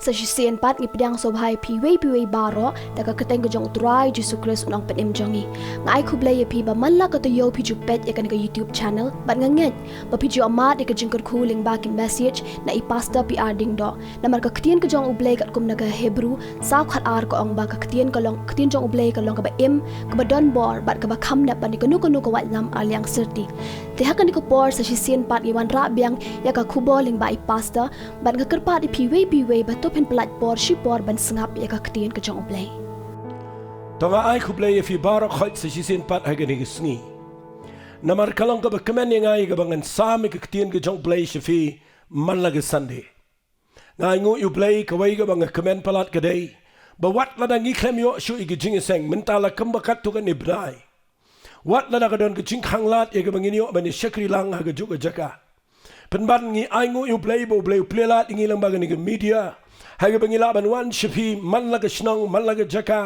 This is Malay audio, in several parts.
sa sisian pat ngi pedang sobhai piwe baro daga keteng ke jong utrai Jesu Kristus unang penem jongi ngai kublay pi ba manla ka THEW pi jupet ya kan ke YouTube channel bat nganget ba pi ju amat ke jingkar kuling ba ki message na i pastor P.R.Diengdoh na mar ka ketien ke jong ublay kat kum naga Hebru sa khat ar ko ong ba ka ketien jong ublay ka long ka ba im ka ba don bor bat ka ba kham na pa ni kanu ka wat lam aliang serti tehakan ko por sa sisian pat ngi wan ra biang ya ka kuboling ba i pastor ban ka kerpat di piwe ba to pen pelat por shi por ban sengap ya ka ketien ke jong ublay tonga ai kublay fi barak khot sa sisian pat ha gani sngi namar kalong ka ba kemen ngai ka bangan sami ka ketien ke jong ublay shi man laga Sunday ngai ngu ublay ka wai ka bang kemen pelat ka dei ba wat la dangi klem yo shu igi jing seng Mynta la kambakat tu kan ibrai wat la ka don ka jing khanglat ya ka bangin yo ban shakri lang ha ga juk jaka penban ngi ai ngu ublay bo ublay plelat ngi lang bagan ngi media ha ga bangila ban wan shi man laga snong man laga jaka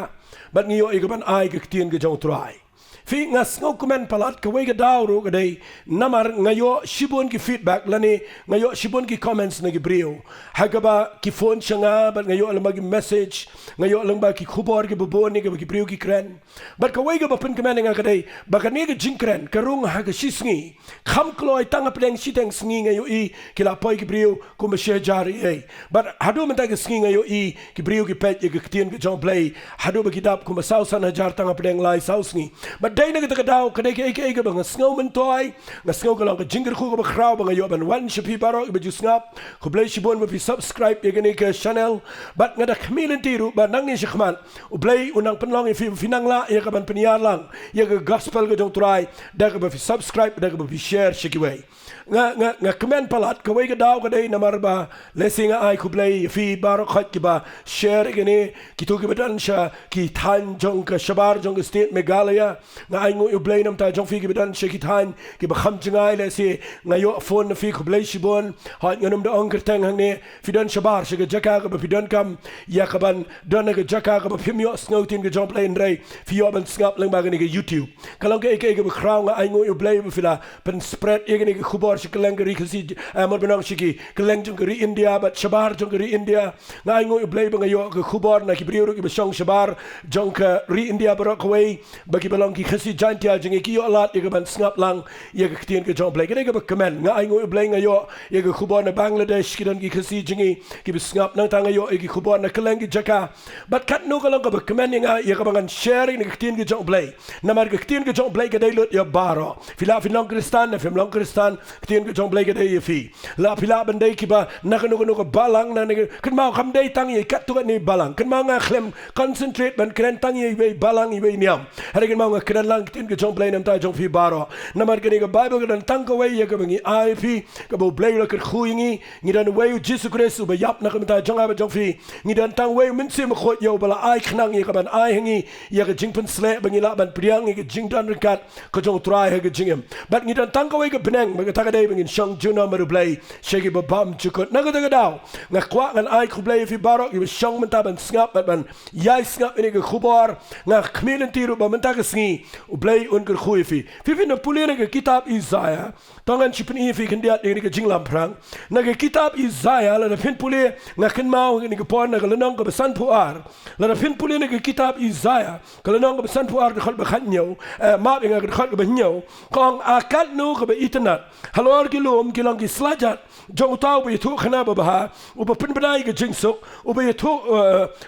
ban ngi yo igi ban ai ka ketien ke jong trai fi ngas ngau komen palat ka wei ga daw ro ga dei namar ngayo shibon ki feedback lani ngayo shibon ki comments na gibriu hagaba ki phone changa bat ngayo alam gi message ngayo alam ba ki khubor ki bobon ni ga gibriu ki kren bat ka wei ga bapen kemen nga ga dei ba ka ni ga jinkren ka rung ha ga shisngi kham kloi tang apdeng siteng sngi ngayo i ki la poi gibriu ku ma she jari ei bat hadu men ta ga sngi ngayo i gibriu ki pet ga ktien ga jong play hadu ba kidap ku ma sau san hajar tang apdeng lai sau sngi dai na kita daw kadai ke ike bang sngow men toy na sngow ka lang ka jinger khu ka khraw bang yo ban wan shipi baro ibe ju snap ko blay shibon ba subscribe ye gani ka channel bat ngada community ru ba nang ni shkhman u blay unang penlong fi finang la ye ka ban peniar lang ye ka gospel ka jong try da ka ba subscribe da ka ba share shikiway nga comment palat ka way ka daw kadai namar ba lesing ai ku blay fi baro khat ki ba share gani kitu ki badan sha ki than jong ka shabar jong state Meghalaya nga ai ngu ublay nam ta jong fi ki bidan shekitan ki ba kham chingai le si ngayo phone na fi kublay shibon ha nganum da ongker tang hang ne fidan shabar shega jaka ka ba fidan kam ya ka ban don ga jaka ka ba phimyo snoutin ga jong play ndrei fi yo ban snap lang ba ga ni ga YouTube kalong ke ke ga khraw nga ai ngu ublay ba fila pen spread ye ga ni ga khubor shiklang ga ri khasi amar banang shiki kaleng jong ga ri India ba shabar jong ga ri India nga ai ngu ublay ba ngayo ga khubor na ki brio ki ba shong shabar jong ka ri India ba ro kwai ba ki balong ki khasi jantia jingi ki yo lat ye ban snap lang ye ka ketien ke jong play ke ga comment nga ai ngo blay nga yo ye ga khubor na Bangladesh ki dan ki khasi jingi ki snap nang tang yo ye ki khubor na keleng ki jaka bat kat no ka lang ga comment nga ye ka bangan sharing ni ketien ke jong play na mar ka ketien ke jong play ke dai lut ya baro fila Nongkren na film Nongkren ketien ke jong play ke dai ye fi la fila ban dai ki ba na ka no ka balang na kan mau kham dai tang ye kat tu ni balang kan mau nga klem concentrate ban kren tang ye balang ye niam hari kan mau nga kren lang tin ke jong play nam ta jong fi baro namar ke ga bible ke dan tang ko wei ye ke bangi ip ke bo play la ke khuingi ngi dan wei Jesu Kristus ba yap na ke ta jong ba jong fi ngi dan tang wei min sim khot yo bala ai khnang ye ke ban ai hangi ye ke jing pen sle bangi la ban priang ye ke jing dan kat ko jong try he ke jingem bat ngi dan tang ko wei ke benang ba ta ga dai bangi shang juna ma play shegi ba bam chukot na ga daw nga kwa ngan ai khu play fi baro ye shang men ta ban snap ban yai snap ni ke khubor nga community ru ba men ta ke sngi u play un ke khu fi na pulene ke kitab Isaiah tongan chipen fi kendiat ni ke jinglam prang na ke kitab Isaiah la pin pule nga ken mau ni ke pon na ke lenong ke besan puar la pin pule ni ke kitab Isaiah ke lenong ke besan puar ke khol be khan nyo ma be nga ke khol ke be nyo kong akat no ke be internet halor ki lum ki long ki slajat jong taw be thu khana ba ba u be pin banai ke jingsuk u be thu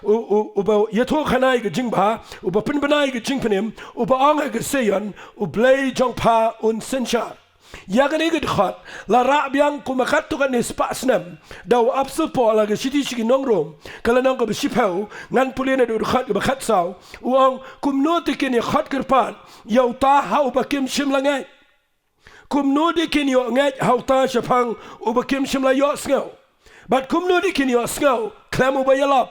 u be ye thu khana ke jingba u be pin banai ke jingpenim u be ang ke seyon u blay jong pa un sencha ya ga ni ge khat la ra byang ku ma khat tu kan spasnam daw absul po la ge shiti shi nongrom kala nong ko shipau ngan pulene du khat ge khat saw uang kum no te ken khat kerpan yaw ta hau ba kim shim la ngai kum no de ken yo ngai hau ta shapang u ba kim shim la yo sngo but kum no de ken yo sngo klamu ba yalap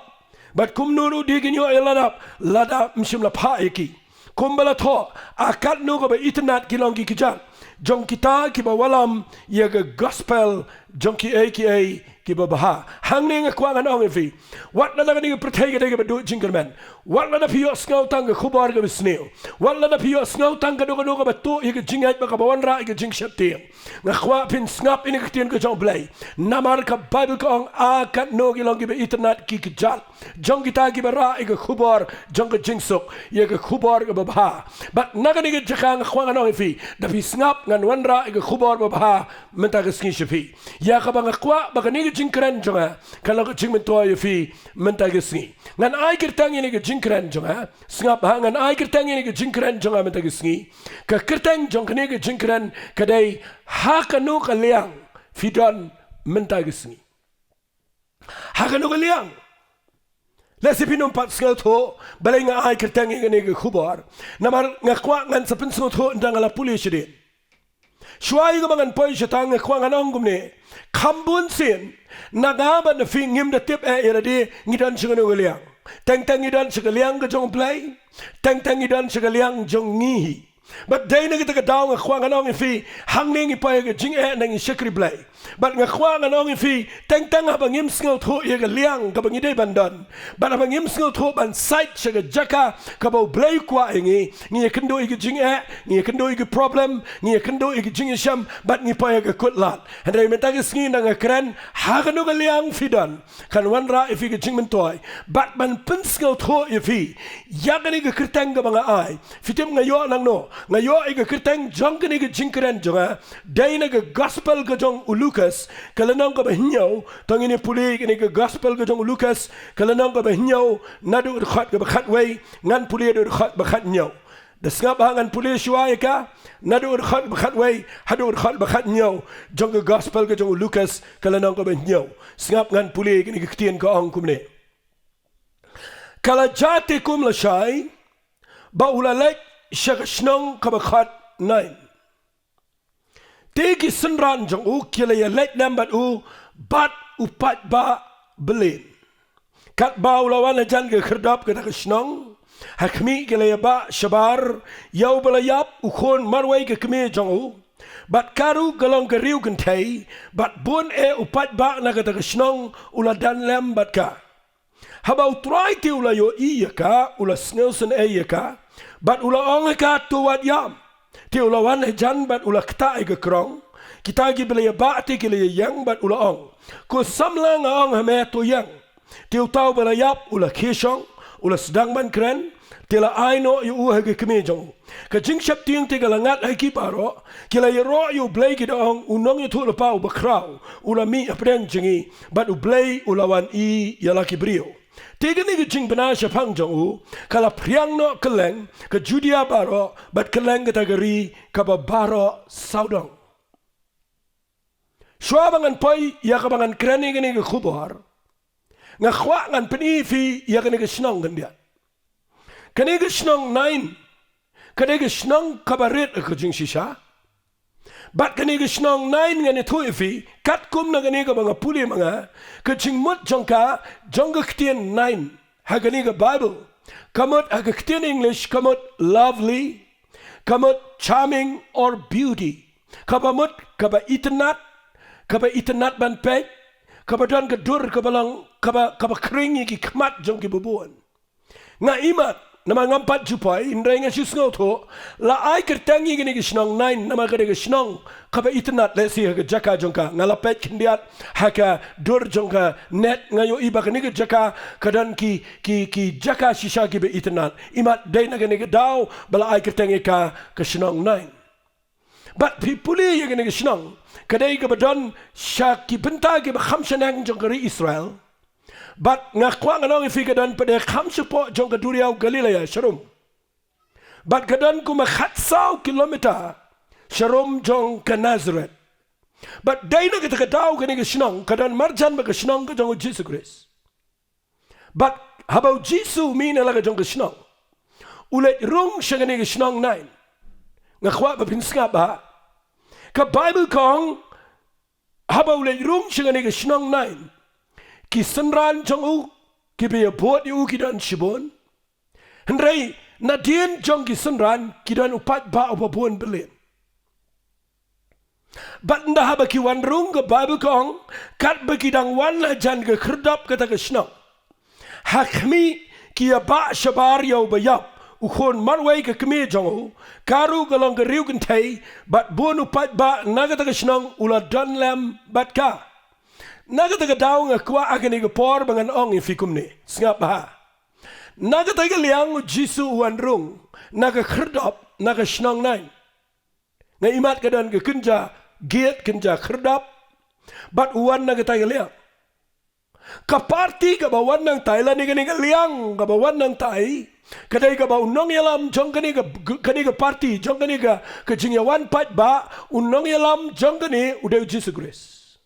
but kum no de ken yo yaladap lada mshim la pa eki kumbala tho akat no ko ba internet kilong ki kijan jong kita ki ba walam ye ga gospel jong ki babaha hang ne ngakwa nganong fi wat la ngani protege de ba do JINGKHEIN wat la pio skau tang ga khubar ga bisneo wat la pio skau tang ga do ga ba to ye jingai ba ka bawan ra ye jing shapte ngakwa pin snap in ktien ga jong blai namar ka bible kong a kat no gi long gi ba internet ki jal jong kita gi ba ra ye khubar jong ga jing sok ye ga khubar ga babaha but nagani ga jaka ngakwa nganong fi da fi snap ngan wan ra ye khubar babaha menta ga skin shafi ya ka ba ngakwa ba ka ni JINGKHEIN jonga kalau ke jing mentua ye fi menta ge singi ngan ai kertang ini ke JINGKHEIN jonga singap ha ngan ai kertang ini ke JINGKHEIN jonga menta ge singi ka kertang jong kene ke JINGKHEIN kadai ha kanu ka liang fi don menta ge singi ha kanu ka liang lesi pinum pat sgal tho balai nga ai kertang ini ke khubar namar ngakwa ngan sapin sgal tho ndang ala pulis de Shuai ko bangan poi shatang ngakwa nganong gumne kambun sin nagaba na fi ngim da tip iradi ngidan sigano galiang tang ngidan sigaliang ka jong play tang ngidan sigaliang jong ngihi but day na kita ka daw ngakwa nganong fi hangning ipay ka jing nang shakri play but ngakwa nganong fi tang habang ngim sngal tho ye galiang ka bangi day bandan but habang ngim sngal tho ban site siga jaka ka bo play kwa ngi kendo ig jing ngi kendo ig problem ngi kendo ig jing sham but ngi pay ka kutlat and ay menta ka sngi nang kren ha kanu galiang fidan kan wan ra if ig jing mentoy but ban pinsngal tho ye fi yagani ka kirtang ka mga ay fitim ngayo nang no ngayo ig kirtang jong kani ka JINGKHEIN jonga day na ka gospel ka jong LOUKAS kalanong ka bahinyaw tangini puli kini ka gospel ka jong LOUKAS kalanong ka bahinyaw nadu khat ka bakhat way ngan puli du khat bakhat nyaw dasngap ngan puli shuay ka nadu khat bakhat way hadu khat bakhat nyaw jong ka gospel ka jong LOUKAS kalanong ka bahinyaw sngap ngan puli kini ka ktien ka ong kumne kala jati kum la shay ba ulalek shagashnong ka bakhat nine Tegi senran jong u kila ya lek nambat u bat upat ba belin. Kat ba ulawan ajan ke kerdap ke tak senang. Hakmi kila ya ba shabar yau belayap ukon marwai ke kemi jong u. Bat karu galong ke riu kentai bat bun upat ba na ke tak senang uladan lambat ka. Habau try ti ulayo iya ka ulas snelsen iya ka bat ulaong ka tuwat yam. Ti ulawan jan bat ula kta ke KRONG kita gi bela ba ti ke yang bat ula ong ko samlang ong hame to yang ti utau bela yap ula khishong ula sedang ban kren ti la aino yu ha ke kemejong ka jing shap ting ti galangat ha ki paro ki la ro yu blay ki dong unong yu tu la pau ba krau ula mi apreng jingi bat u blay ulawan I yala ki brio Tiga ni jing bena shapang jong u kala priang no keleng ke Judia baro bat keleng kategori kaba baro saudong. Shwa bangan poi ya kabangan kreni gini ke khubar ngakwa ngan peni fi ya gini ke snong gandia. Kani ke snong 9 kani ke snong kabaret ke jing shisha. Bat kani ke snong 9 ngani tu fi kat kum na gani ka mga puli mga ke jing mut jongka jongga ktien 9 ha gani ka Bible kamut ha ktien English kamut lovely kamut charming or beauty kabamut kaba itanat ban pek kaba don ka dur kabalang kaba kringi ki kmat jong ki bubuan nga imat nama ngampat jupai indra nga susngo to la ai kertangi gini gisnong 9 nama gade gisnong kaba itanat lesi ha jaka jongka ngalapet kindiat haka dur jongka net ngayo iba kini jaka kadan ki jaka shisha ki be itanat imat dai na gani daw bala ai kertangi ka gisnong 9 but pipuli ya gani gisnong kadai ka badon shaki benta ki ba khamshanang jongkari Israel But ngakwa nganong ifikadan pada khamsupo jong kaduriaw Galilea sharum. But kadan kuma khatsaw kilometer sharum jong ka Nazareth. But dayna kita kadaw kani gisnong kadan marjan ba gisnong ka jong Jesus Christ. But habau Jesus mina la ka jong gisnong. Ulet rung siya kani gisnong 9. Ngakwa ba pinska ba? Ka Bible kong habau ulet rung siya kani gisnong 9. Ki senran jong u ki be bot u ki dan shibon hendrai nadien jong ki senran ki dan upat ba obabon belen But ndah baki wan rung ke Bible kong kat baki dang wan la jan ke kerdap kata ke snang. Hakmi kia ba shabar yau bayap ukon marway ke kemi jongo karu galong ke riu kentai bat bonu pat ba nagata ke snang ula dan lam bat ka. Nagata ke daung akwa agani ke por bangan ong ifikum ni. Singap ha. Nagata ke liang jisu wan rung naga kerdap naga snang nai. Nga imat kadan ke kenja giat kenja kerdap bat uwan na kita liang kaparti ka bawan ng Thailand ni kani liang ka bawan ng Thai kadai ka ba unong yalam jong kani ka parti jong kani ka jingyawan pat ba unong yalam jong kani udah Jesus Christ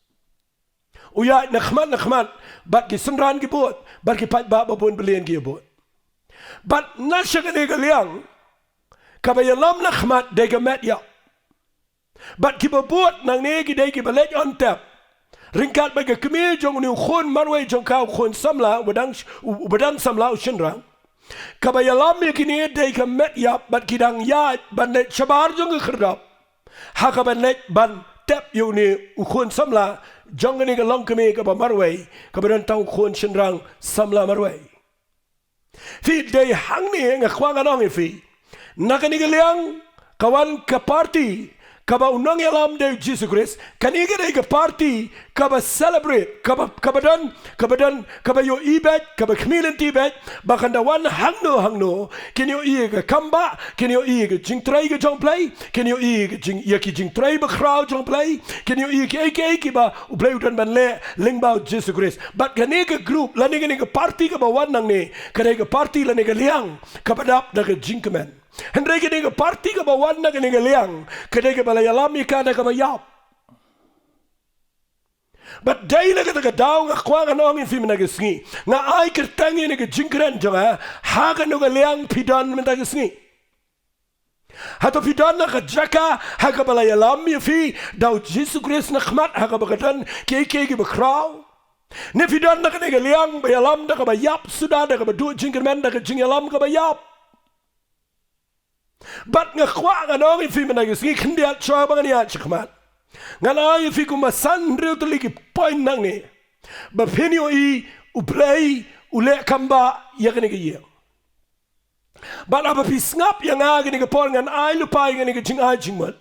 uya nakhmat bat ki senran ki bot bat ki pat ba babon belian ki bot bat nasya kani ka liang ka ba yalam nakhmat de ka met ya But kita buat nang ni kita balik on tap. Ringkat bagi kami jong ni khun marway jong kau khun samla badang samla ushenrang. Kabaya lam ni kini day ka met yap but kidang ya ban net shabar jong kerdap. Haka ban net ban tap yu ni khun samla jong ni ka long kami ka marway kabadang tau khun shenrang samla marway. Fi day hang ni ngakwang anong fi. Nakani liang kawan ka party kaba unang yalam de Jesus Christ kaniga de party kaba celebrate kaba yo ibet kaba community bet bakanda wan hangno kenyo iga kamba kenyo iga jingtrai ga jong play kenyo iga jingtrai ba crowd jong play kenyo iga eke ba play udan ban le lingba Jesus Christ but kaniga group laniga niga party kaba wan nang ne kaniga party laniga liang kaba dap daga JINGKHEIN Hendrai kini ke parti ke bawan na kini ke liang, kedai ke balai alam ikan na ke bayap. But day na kata ke daw nga kwa nga nong infim na ke sngi, nga ay kertangi ni ke JINGKHEIN jonga, haga no ke liang pidan menta ke sngi. Hato pidan na ke jaka, haga balai alam ifi, daw Jesus Christ na khmat, haga bagatan keke ke bakraw. Ni pidan na kini ke liang, bayalam na ke bayap, sudah na ke badu JINGKHEIN na ke jingalam ke bayap. But nga kwa nga nong ifi managis ngi kendiat choy bangan ya chikmat nga na ifi kumasan riu tuliki point nang ni ba penio I uplay ule kamba yakani ke ye but apa pisngap yang agani ke por ngan ai lupai ngani ke jing ai jingmat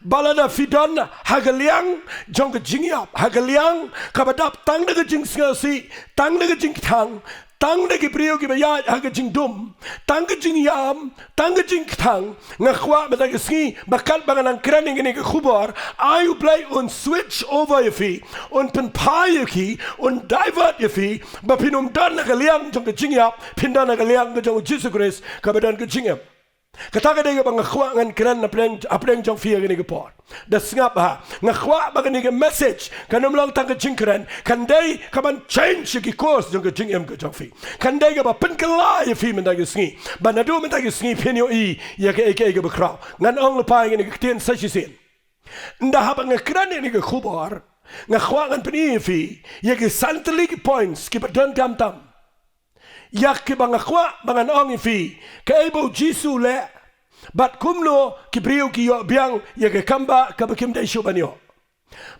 balada fidan hagaliang jong ke jingyap hagaliang kabadap tang de ke jing si tang de ke jing tang de ki priyo ki bayat haga jing dum tang ke jing yam tang ke jing tang ngakwa mata ke ski bakal bangan kran ngene ke khubar ayu play on switch over yafi on pen pai ki on divert yafi ba pinum dan na liang jong ke jing yap pindan na liang ke jong Jesus Christ ka badan ke jing yam kata ka bang ngakwa ngan kran na pleng jong fia ngene ke por da sngap ha ngakwa ba ke message kanum lang tang ke JINGKHEIN kan dai ka ban change ki course jong ke jing yam ke jong fi kan dai ka ba pen ka la yafi men da ke sngi ba na do men da ke sngi penyo I ya ke ke bakra ngan ong lepai ngene ke tien sa sin nda ha bang kran ngene ke khubar ngakwa ngan peni fi ya ke santli points ki ba don tam yak ke bangakwa bangan ong fi ke ebo jisu le bat kumno ki brio ki yo biang ya ke kamba ka bakim dai shobanyo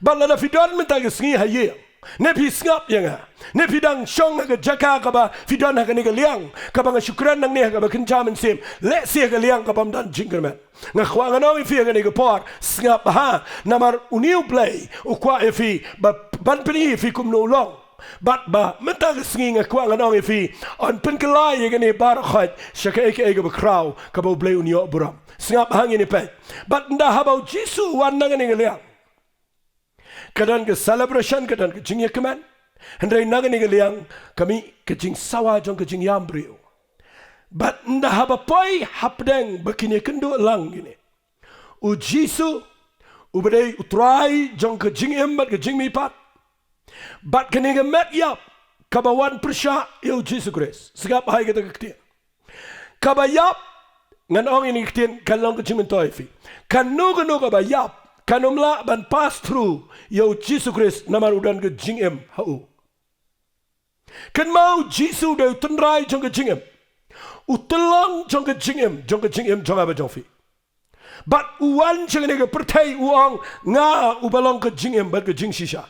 balla na fidon menta ke sngi haye ne pi ngap yanga ne pi dang shong ga jaka ka ba fidon ha ka ni ga liang ka bang shukran nang ne ka ba kin jaman sim le se ga liang ka bam dan JINGKHEIN nga khwa nga no fi ga ni ga por ngap ha namar uniu play u kwa fi ba ban pri fi kum no long But ba menta gesngi nga kwa nga nong ifi on penkelai ye gani bar khat shaka eke ga kraw ka bo blay unyo buram singap hangin ni pet but nda habau jisu wan nga ni liang kadan ke celebration kadan ke JINGKHEIN hendrai nga ni liang kami ke jing sawa jong ke jing yambrio but nda haba poi hapdeng bakini kendo lang gini u jisu u bedai utrai jong ke jing embat ke jing mi pat But kaniga met yap kabawan persya yo Jesus Christ. Segap hai kita kektian. Kabayap ngan ong ini kektian kalong kecimen toifi. Kanu kabayap kanumla ban pass through yo Jesus Christ namar udan ke JINGKHEIN hau. Kan mau Jesus de tenrai jong ke JINGKHEIN. Utelang jong ke JINGKHEIN jong apa jong fi. But uwan chang ni ke pertai uang nga ubalong ke jingem bat ke jing shisha.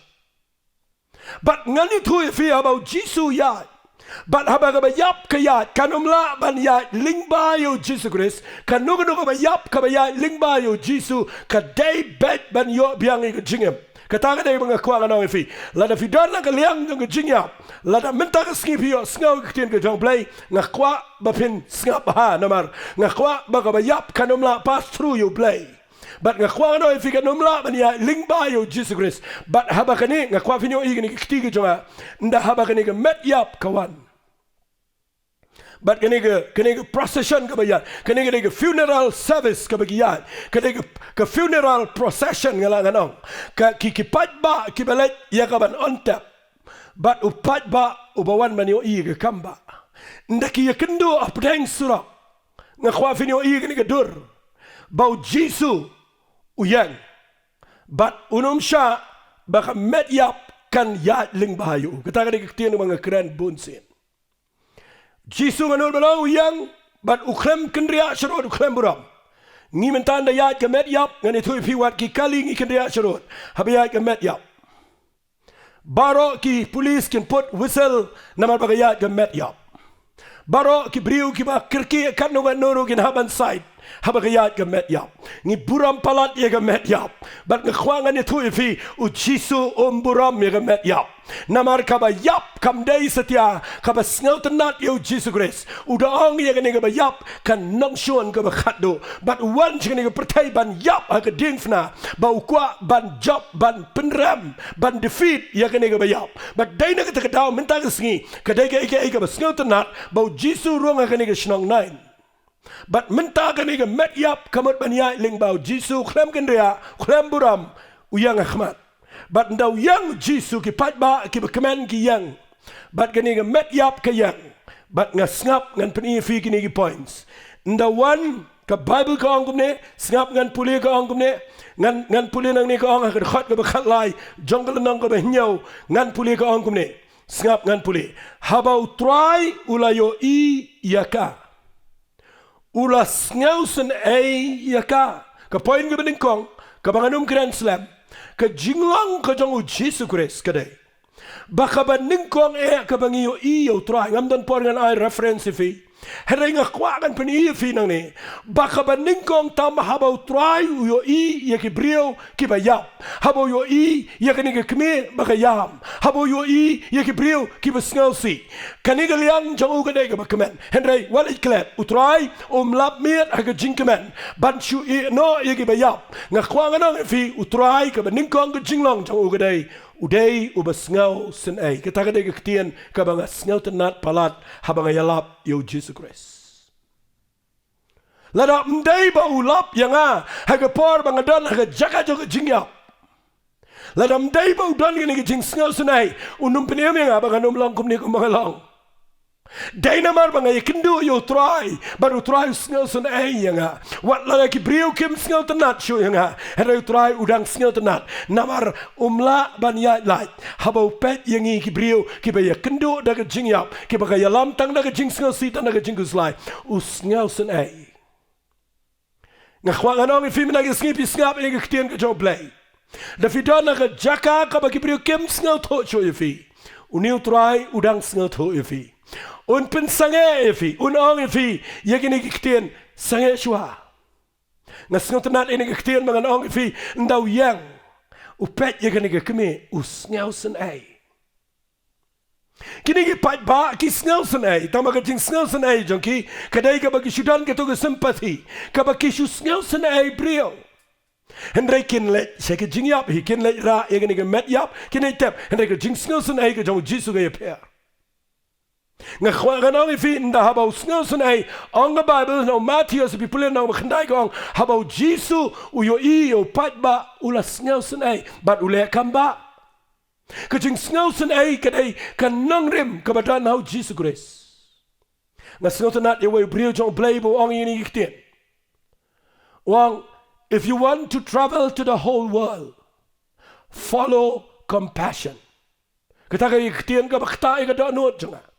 But ngani tu fi about Jisu ya. But haba ka bayap ka ya kanumla ban ya lingba yo Jesus Christ kanu ka bayap ka ya lingba yo Jisu ka day bet ban yo biang ke jingem. Kata ka day mga kwa nga fi. Lada fi don ka liang ng jingya. Lada minta ka skip yo sngaw ka tien ka jong play nga kwa bapin snap ha namar nga kwa ba ka bayap kanumla pass through you play. But nga kwa no fi kanumla ban ya lingba yo Jesus Christ. But haba kani nga kwa finyo igni kiti ka jonga nda haba kani ka met yap kawan. But kani ka procession ka bayan, kani ka funeral service ka bagiyan, kani ka funeral procession nga lang anong, ka kikipat ba kibalit ya ka ban on tap, but upat ba ubawan man yung iya ka kamba, ndaki ya kendo apdeng surak, nga kwafin yung iya kani ka dur, bau Jisu uyang, but unum siya baka medyap kan yatling bahayo, kata kani kaktiyan ng mga kren bunsin. Jisu nganol balaw yang bat uklem kendria syarot uklem buram. Ngi mentanda yat ke met yap ngani tu piwat ki kali ngi kendria syarot. Habiyat ke met yap. Baro ki polis kin put whistle namar bagayat ke met yap. Baro ki briu ki ba kirki Kano noro kin haban side. Habagayat ke met yap. Ngi buram palat ye ke met yap. Bat ngkhwangan ni tu fi u Jisu buram ye ke met yap. Namar kaba yap kam day setia kaba sngaw tenat yo Jesus Christ uda ong ye kani kaba yap kan nang shuan kaba khatdo but wan chini ka pertai ban yap ha ka dingfna ba ukwa ban job ban penram ban defeat ye kani kaba yap but day na ka daw minta ka sngi ka day ka ike kaba sngaw tenat ba Jesus rong ha kani ka shnong nine but minta kani ka met yap kamot ban ya ling ba Jesus klem kendria klem buram uyang akhmat. But ndaw yang Jisu ki patba ki bekemen ki yang. But kani nga met yap ka yang. But nga snap ngan peni fi kini ki points. Ndaw wan ka Bible ka ong kumne, snap ngan puli ka ong kumne, ngan puli nang ni ka ong ka khot ka bakat lai, jungle nang ka bahinyaw, ngan puli ka ong kumne, snap ngan puli. Habau try ulayo I yaka. Ula sngaw sen ay yaka. Ka point ka bening kong, ka banganum Grand Slam. Ka jinglang ka jong Jesus Christ kadai. Baka ba ningkong ka bangiyo iyo try ngamdan por ngan ay reference fi. Heray nga kwakan paniyo fi nang ni. Baka ba ningkong tama habaw try uyo ya kibriyo kibayap. Habaw yo ya kaniga kmi baka yam. Habaw yo ya kibriyo kibasngaw si. Kaniga liang jong ugaday ka bakamen. Henry walit klet utray lap miet aga JINGKHEIN. Banshu no ya kibayap. Nga kwakan nang fi utray ka ba ningkong ka jinglang jong ugaday. Uday ubasngaw sen ay katagaday kaktiyan kabang sngaw tenat palat habang ayalap yo Jesus Christ. Lada mday ba ulap yang hagapor bang adan haga jaga jaga jingyap. Lada mday ba udan gini jing sngaw sen ay unum peniyam yang bang anum lang kumni kumangalang. Day namar bang ay kendo yo try baru try sngaw sen ay yang wat lada ki brio kim sngaw tenat syo yang hera try udang sngaw tenat namar umla ban ya light habau pet yang ki brio ki ba ya kendo daga jingyap ki ba ya lam tang daga jing sngaw si tan daga jingus lai usngaw sen ay ngakhwa nganong fi mina ki skipi skap ni ki tien ka jo play da fi don naga jaka ka ba ki brio kim sngaw tho syo fi uniu try udang sngaw tho fi un pen sange fi un ong fi yagini kiktien sange shwa ngasngaw tenat ini kiktien mangan ong fi ndaw yang upet yagini kemi usngaw sen ay kini ki pat ba ki sngaw sen ay tama ka jing sngaw sen ay jongki kadai ka bagi sudan ka to sympathy ka bagi sngaw sen ay brio Hendrai kin let seke jing yap hi kin let ra yagini met yap kin tap hendrai ka jing sngaw sen ay ka jong jisu ga yapea nga khwagan fi nda habaw sngaw sen ay ang Bible no MATHAIOS pipulen nang makhandai kong habaw Jisu uyo iyo patba ula sngaw sen ay bat ule kamba kajing sngaw sen ay kadai kanang rim kabadan haw Jesus Christ nga sngaw tenat ye way brio jong playbo ang yini kitin wang if you want to travel to the whole world follow compassion kataka kitin ka bakta ka do not jonga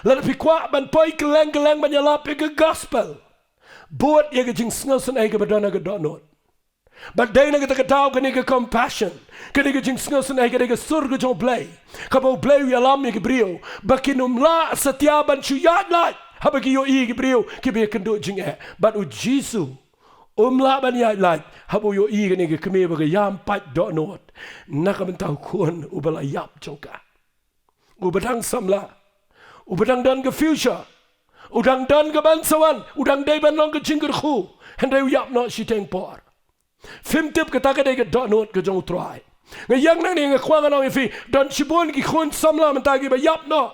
Lalu pikwa ban poi keleng ban yalap ke gospel. buat ia ke jing sngal sun ai ke badana ke donot. But day na kita tahu kini ke compassion, kini ke jing sngal sun ai ke surga jong play. Kabau play wi alam ke brio, bakinum la setiaban chuyat lai. Habagi yo i ke brio ke be kendo jing but u Jisu la ban ya lai habo yo i kini ke keme baga yam pat donot. Nak mentau kun u balayap jongka. U badang samla, u badang dan ke future. Udang dan ke bansawan, udang day ban long ke jingkhu, hendai yap no shiteng por. Film tip kata ke day ke donot ke jong try. Ngayang nang ni ngkwang anong ifi don chibon ki khun samla mentagi ba yap no.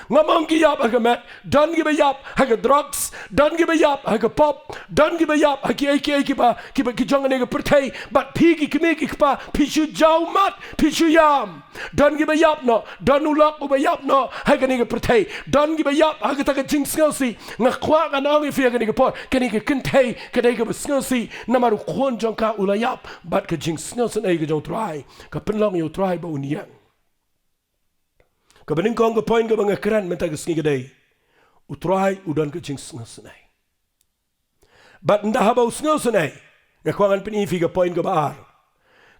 Ngamong ki yap agamet, don ki ba yap haga drugs, don ki ba yap haga pop, don ki ba yap haki ki ba ki jong ne ke pertai, but pigi ki me ki pa pishu jau mat, pishu yam. Don ki ba yap no, don ulak ba yap no haga ne ke pertai, don ki ba yap haga ta ke jing sngelsi, ngakwang anong ifi haga ne ke por, kani ke kentai ke dai ke sngelsi namaru khon jong ka ulayap, but ke jing sngelsen ai ke jong try, ka penlong yo try ba uniang. Kabaning kong ke point ke banga keran mentag sengi kedai. Utrai udan ke jing sngal senai. But ndah habau sngal senai. Ngakwangan penifi ke point ke baar.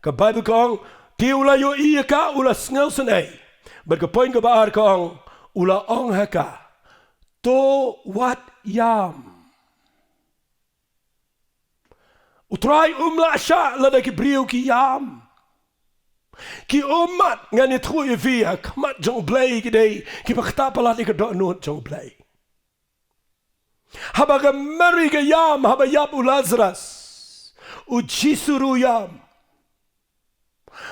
Ke Bible kong ti ula yo iya ka ula sngal senai. But ke point ke baar kong ula ong haka. To wat yam. Utrai umla sya lada ki brio ki yam. Ki umat ngani thui via kamat jong blay kidai ki paktapalat ik donot jong blay. Habaga mari ke yam haba yap u Lazarus u Jisuru yam.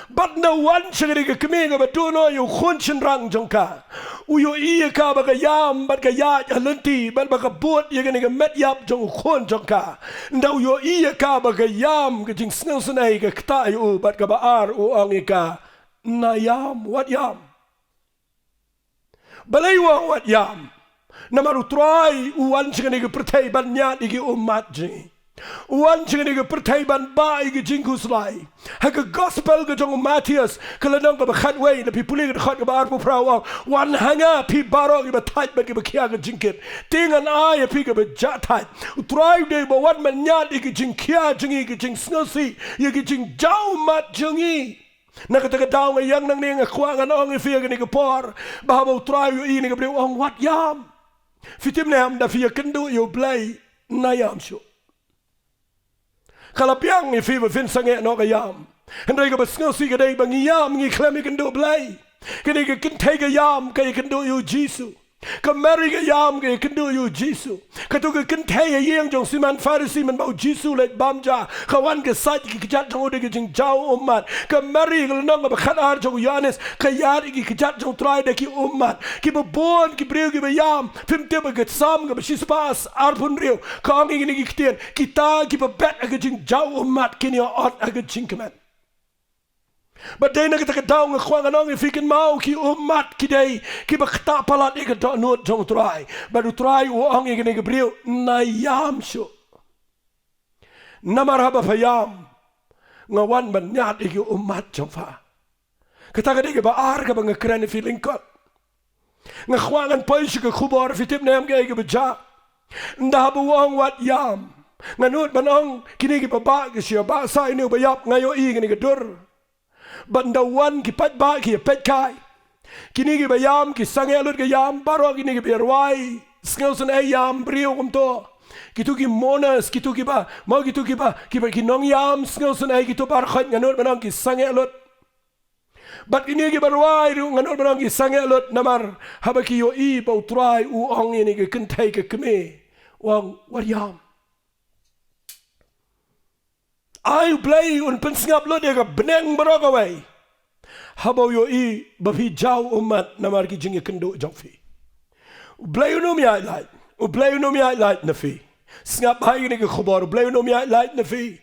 But no one chagri ke keming ba dono yu khunchen rang jong ka. U yo iya ka baga yam bat ka ya lenti bat baga bot ye ke met yap jong khun jong ka. Ndau yo iya ka baga yam ke jing snel senai ke kta yu bat ka baar u ang ka na yam wat yam. Balai wat yam. Namaru try u an chagri ke pertai ban nyat iki umat jing. Wan chingani ke pertai ban bai ke jingkus lai. Haka gospel ke jong MATHAIOS kelanong ke bakhat way na pipuli ke khat ke baar pu prawang. Wan hanga pi barok ke batait ba ke bakia ke jingkit. Tingan ay pi ke bajatai. Utrai de ba wan manyat ke jingkia jingi ke jing snelsi ye ke jing jau mat jingi. Nakataka daw ngayang nang ni ngakwangan ong ifia ke ni ke por. Bahaba utrai yu ini ke beri ong wat yam. Fitim nam da fia kendu yu play na yam syo. Kalau piang ni fi fin sange no ka yam. Hendai ka basngal si ka dai bang yam ngi klem kan do blai. Kini ka kin take ka yam ka kan do yu Jisu. Ka mari ka yam ka kan do yu Jisu. Ka tu ka kin take yeng jong siman Farisi man bau Jisu let bamja. Ka wan ka sat ki kijat jong de jing jao umat. Ka mari ka nong ka khat ar jong IOANNIS ka yar ki kijat jong try de ki umat. Ki bon ki breu ki yam. Fim te ba ka sam ka shispas ar pun reu. Ka ngi ni ki tien kita ki bet ka jing jao umat kini ot ka JINGKHEIN. But day na kita kadaw nga kwang anong ifikin mau ki umat kiday ki bakta palat ik donot jong try. But try u ang ik ni brio na yam syo. Namarhaba payam nga wan banyat ik umat jong fa. Kita kaday ba ar ka bang kran feeling ko. Nga kwang an pay siya ka khubor fitip na yam kay baja. Ndahabu ang wat yam. Nga nut manong kinigi pa ba siya ba sa inu bayap ngayo i ni gadur. Banda wan ki pat ba ki pet kai. Kini ki bayam ki sange alut ke yam baro kini ki berwai. Skills an yam brio kum to. Kitu ki monas kitu ki ba mau kitu ki ba ki nong yam skills an kitu bar khat nganut manong ki sange alut. But kini ki berwai ru nganut manong ki sange alut namar habaki yo I bau try u ong ini ki kentai ke keme. Wang wat yam. Ay play un pensngap lo dia ka beneng barok away. Habau yo I bapi jau umat namar ki jingi kendo jongfi. Play no mi light. U play no mi light na fi. Snap hay ni ka khobor play no mi light na fi.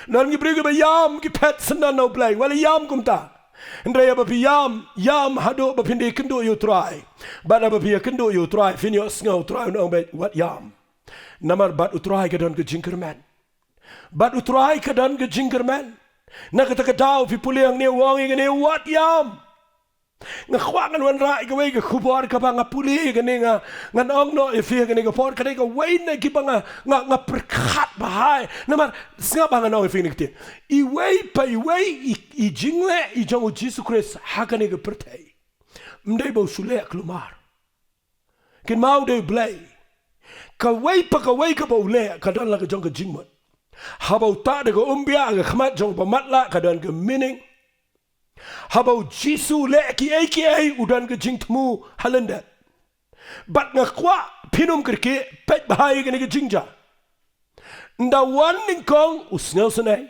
Nan gi brige ba yam ki pet sanda no play. Wala yam kumta. Ndaya bapi yam hado bapinde kendo yo try. Bana bapi kendo yo try finyo sngo try no bet what yam. Namar bat utrai ka don ka JINGKYRMEN. But utrai kadan ke JINGKYRMEN. Na kata daw pi puliang ni wang ingani wat yam. Ngakwangan wan rai ka wei ka khubor ka ba nga puli ka ni nga ong no ifi ka ni ka por ka ni ka wei na ki ba nga perkat bahai namar singa ba nga no ifi ni kti I wei pa I wei I jingle I jong Jesus Christ ha ka ni ka pertai mdai ba usule klumar kin mau de blai ka wei pa ka wei ka ba ule ka don la ka jong ka jingmot ha ba ta de ka umbia ka khmat jong ba matla ka don ka meaning Habau Jisu le ki udan ke jingtmu halenda. Bat ngakwa pinum kerke pet bahaya ke jingja. Nda wan ningkong usnel senai.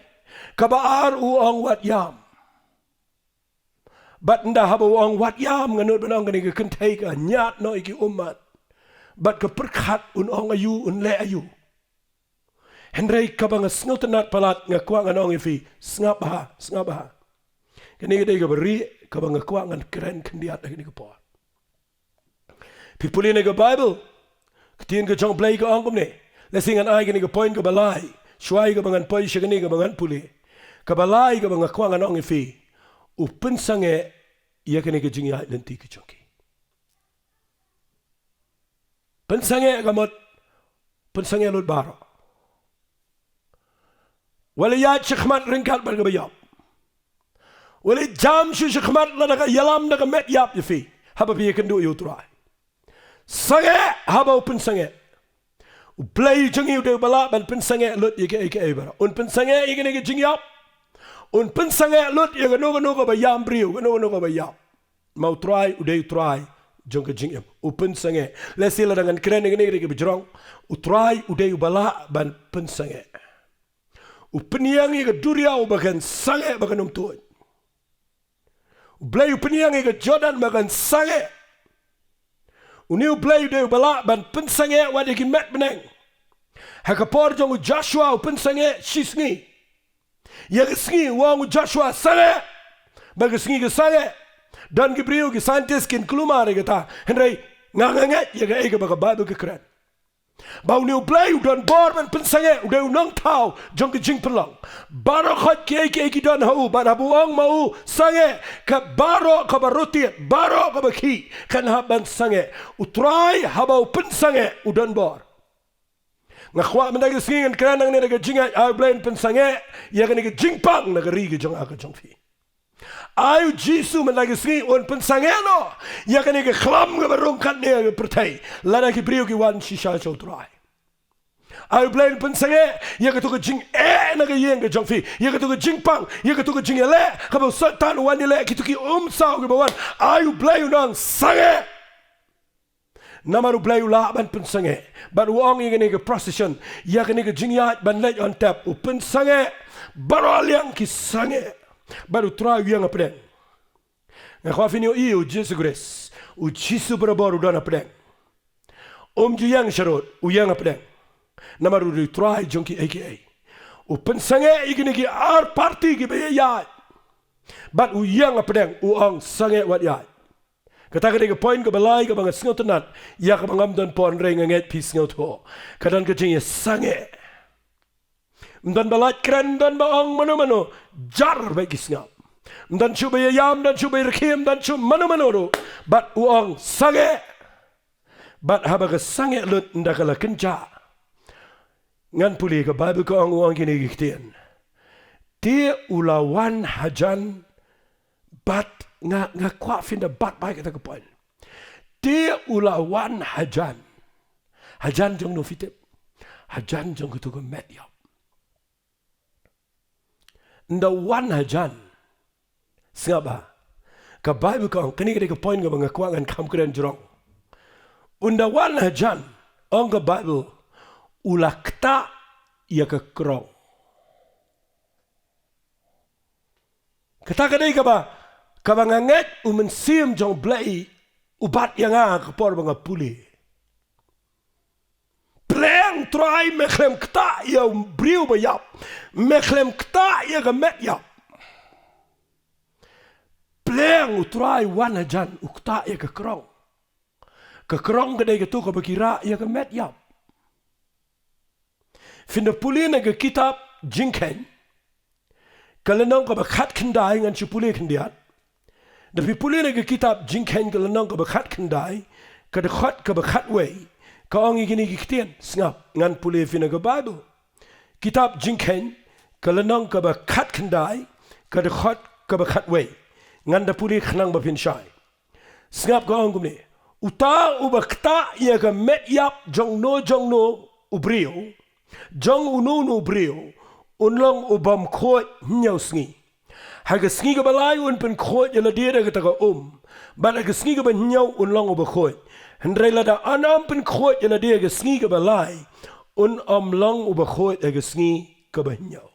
Kabaar uang wat yam. Bat nda habau uang wat yam nganut benang ke kentai ke nyat no iki umat. Bat ke perkat ong ayu le ayu. Henry kabang snel tenat palat ngakwa nganong ifi ngap bah. Kini kita beri kabang kekuangan keren kendiat lagi ni kepor. Pipuli ni ke Bible, ketiin ke jong play ke angkum ni. Lesingan ai kini ke point ke balai, shuai ke bangan point sekini ke bangan puli. Ke balai ke bangan kekuangan ang ifi, upen sange ia kini ke jingya nanti ke jongki. Pensange kamot, pensange lut baro. Waliyat syekmat ringkat berkebayap. Wali jam shu shkhmat la daga yalam daga met yap yafi haba bi kan do you try sange haba open sange play jungi de bala ban pen sange lut yike bara un pen sange yike ne jing yap un pen sange lut yike no ba yam briu no ba yap mau try uday try jong ka jing yap open sange lesila dengan keren ne ke bejrong u try uday bala ban pen sange u penyang yike duria u bagan sange bagan tuan Blay penyang ke Jordan makan sange. Uniu blay de bala ban pen sange wadi ki met beneng. Hakapor jong Joshua pen sange shisngi. Ya sngi wang Joshua sange. Bag sngi ke sange. Dan ki brio ki scientist kin klumare kata. Henry nganganget ya ga bag Bible ke keren. Bau niu blay udan bor ban pen sange udah unang tau jong ke jing pelang. Baro khat ki dan hau ban habuang mau sange ka baro ka baruti baro ka baki kan haban sange utrai habau pen sange udan bor. Ngakwa mendag singin kranang ni daga jinga ai blain pen sange ya kan ke jingpang nagari ke jong aka jong fi. Ayu Jisu mendag singin on pen sange no ya kan ke khlam ke barong kan ni ke pertai lada ki brio ki wan shisha chol trai. Ayu blain pen sange ya ka to ke jing naga yeng ke jong fi ya ka to ke jingpang ya ka to ke jing ele ka ba satan wan ele ki to ki sao ke bawan ayu blain nang sange namaru blay ula ban pen sange ban uang ingin ke procession ya kan ke jingyat ban lej on tap pen sange baru liang ki sange baru try yang apa deng khafini iyo Jesus Christ u jisu berabaru dan apa deng ju yang sharot u yang apa deng namaru try jongki aka u pen sange ingin ki ar party ki be ya ban u yang apa deng uang sange wat ya kata ke point ke balai ke bangat singot tenat ya ke bangam don pon reng nget pi singot ho kadang ke jing sange dan balat keren dan baang mano jar bagi singot dan cuba yam dan cuba rekim dan cuba mano ro bat uang sange bat haba ke sange lut ndakala kenca ngan puli ke Bible ke uang kini giktian ti ulawan hajan bat nga kwa finda bat baik kata ke poin. Dia ulawan hajan jong no fitip, hajan jong kutu ke media. Nda wan hajan, sengapa? Ke Bible kau kini kita ke poin ke mengakuan kam keren jerong. Unda wan hajan, ong ke Bible ulakta ia ke krong. Kata kedai ke ba? Kabanganget umensim jong blai ubat yang kapor banga puli. Pleng try meklem kta ya briu bayap. Meklem kta ya gamet yap. Pleng try wan ajan ukta ya kekrong. Kekrong kedai ketu ka bakira ya gamet yap. Finda puli na ke kitab JINGKHEIN. Kalenong ka bakat kendai ngan chupuli kendiat. Tapi pulih ke kitab JINGKHEIN ke lenong ke bekat kendai, ke dekat ke bekat way, ke orang ini kitian sengap ngan pulih fina ke Bible. Kitab JINGKHEIN ke lenong ke bekat kendai, ke dekat ke bekat way, ngan da pulih kenang bapin syai. Sengap ke orang ni, uta ubakta ia ke met yap jong no ubrio, jong unu ubrio, unlong ubam kot nyau sengi. Haga sengi ke balai un pen kot jala dia ke taka bat haga sengi ke nyau unlong uba kot. Hendrai lada anam pen kot jala dia ke sengi ke balai un long uba kot haga sengi ke nyau.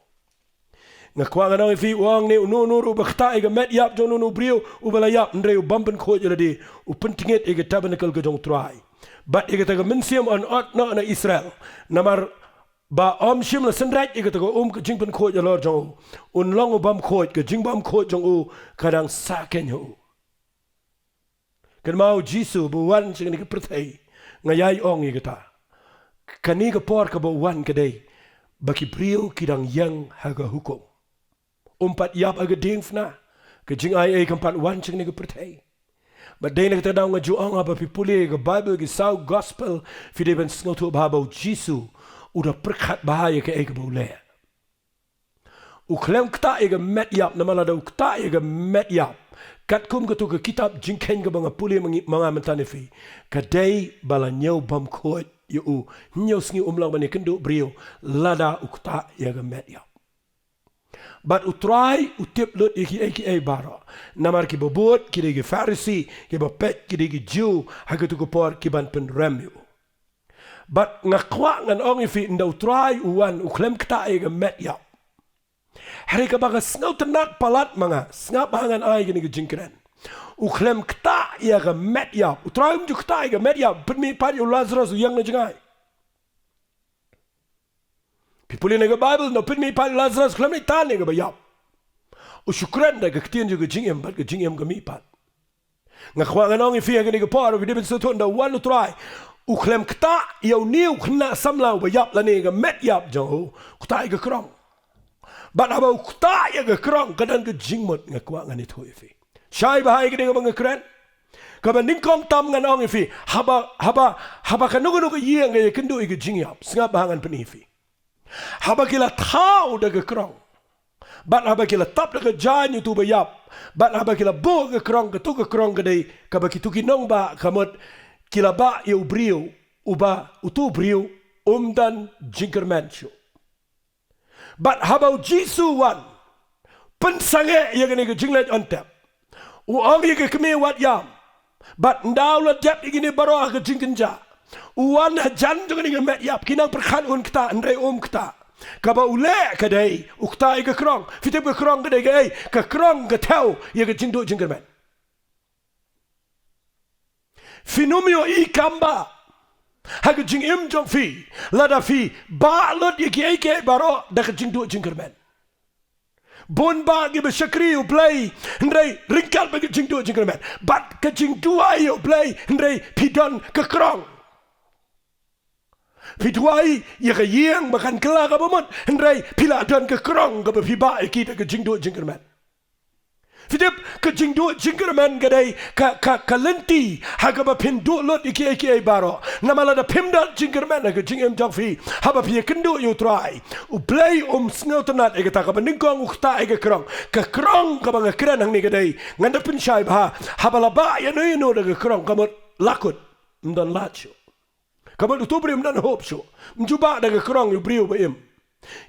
Ngakuang anong ifi uang ni unu ubakta ega met yap jong unu ubrio ubalayap hendrai ubam pen kot jala dia upentinget ega tabernacle ke jong try. Bat ega taka mensiam on ot na Israel namar ba shim la sendrat ega taka ke jingpen khoj lor jong un long bam khoj ke jingbam khoj jong u kadang saken hu kan mau jisu bu wan sing ni ke perthai ngayai ong ega ta kani ke por ke bu wan ke dei baki brio kidang yang haga hukum umpat yap aga dingfna ke jing ai kan pat wan sing ni ke perthai ba dei na ta daw nga juang apa pipuli ke bible ke sau gospel fi de ben sngotu ba jisu udah perkat bahaya ke ega boleh. Uklem kta ega met yap nama lada ukta ega met yap. Kat kum ke tu ke kitab JINGKHEIN ke banga puli manga mentanifi. Kadai bala nyau bam kot yu nyau sengi umlang bani kenduk brio lada ukta ega met yap. But utrai utip lut eki bara. Namar ki bobot ki degi Pharisee ki bapet ki degi Jew hagatu ke por ki ban pen rem yu. But ngakwa ngan ong ifi ndau try uwan uklem kta ega met yap. Hari ka baga snau tenak palat manga snap hangan ai gini ke jingkren. Uklem kta ega met yap. Utrai mju kta ega met yap. Permi pari u Lazarus u yang na jengai. Pipuli nega Bible no permi pari Lazarus klem ni tan ega ba yap. U syukran da ke ketien juga jingem bat ke jingem ke mi pat. Ngakwa ngan ong ifi gini ke par u vidibin sotun da wan utrai. Uklem kta yau niu kena samlau ba yap lani ga met yap jauh kta ga krong bat aba kta ya ga krong kadan ga jingmot nga kwa ngani thoi fi shai ba hai ga bang kren ka ba ning kong tam ngan ong fi haba ka nugu yeng ga kendu ga jing yap singa ba ngan peni fi haba kila thau da ga krong bat haba kila tap da ga jan tu ba yap bat haba kila bo ga krong ga tu ga krong ga dei ka ba ki nong ba kamot kila ba eu brio uba utu brio dan JINGKYRMEN show. But habau jisu wan pensange yang ni ke jinglet on tap. Uang ke kemi wat yam. But ndaw la tap igini baro ke jingkenja. Uwan jan juga ni met yap kinang perkhan un kita ndai kita. Kaba ule kadai ukta ke krong fitip ke krong kadai ke krong ke tau ye ke jingdu JINGKYRMEN. Finomio i kamba haga jing jong fi lada fi ba lot eke baro da jing du JINGKYRMEN bon ba ge be shakri u play ndrei ringkal be jing du JINGKYRMEN bat ke jing du ayo play ndrei pidon ke krong Pituai ye ke yeng makan kela ka bomot ndrei pila don ke krong ke be ba eki ke jing du JINGKYRMEN Fidip ke jingdu JINGKYRMEN gadai ka lenti haga ba pindu lot iki baro namala da pimda JINGKYRMEN ke jingem jangfi haba pie kendu you try u play snautonat ega ta ka ningkong ukta ega krong ka krong ka bang kren hang ni gadai nganda pin shai ba haba la ba ya no da krong kamot lakut mdan lacho kamot utubri mdan hope show mjuba da krong yu brio ba im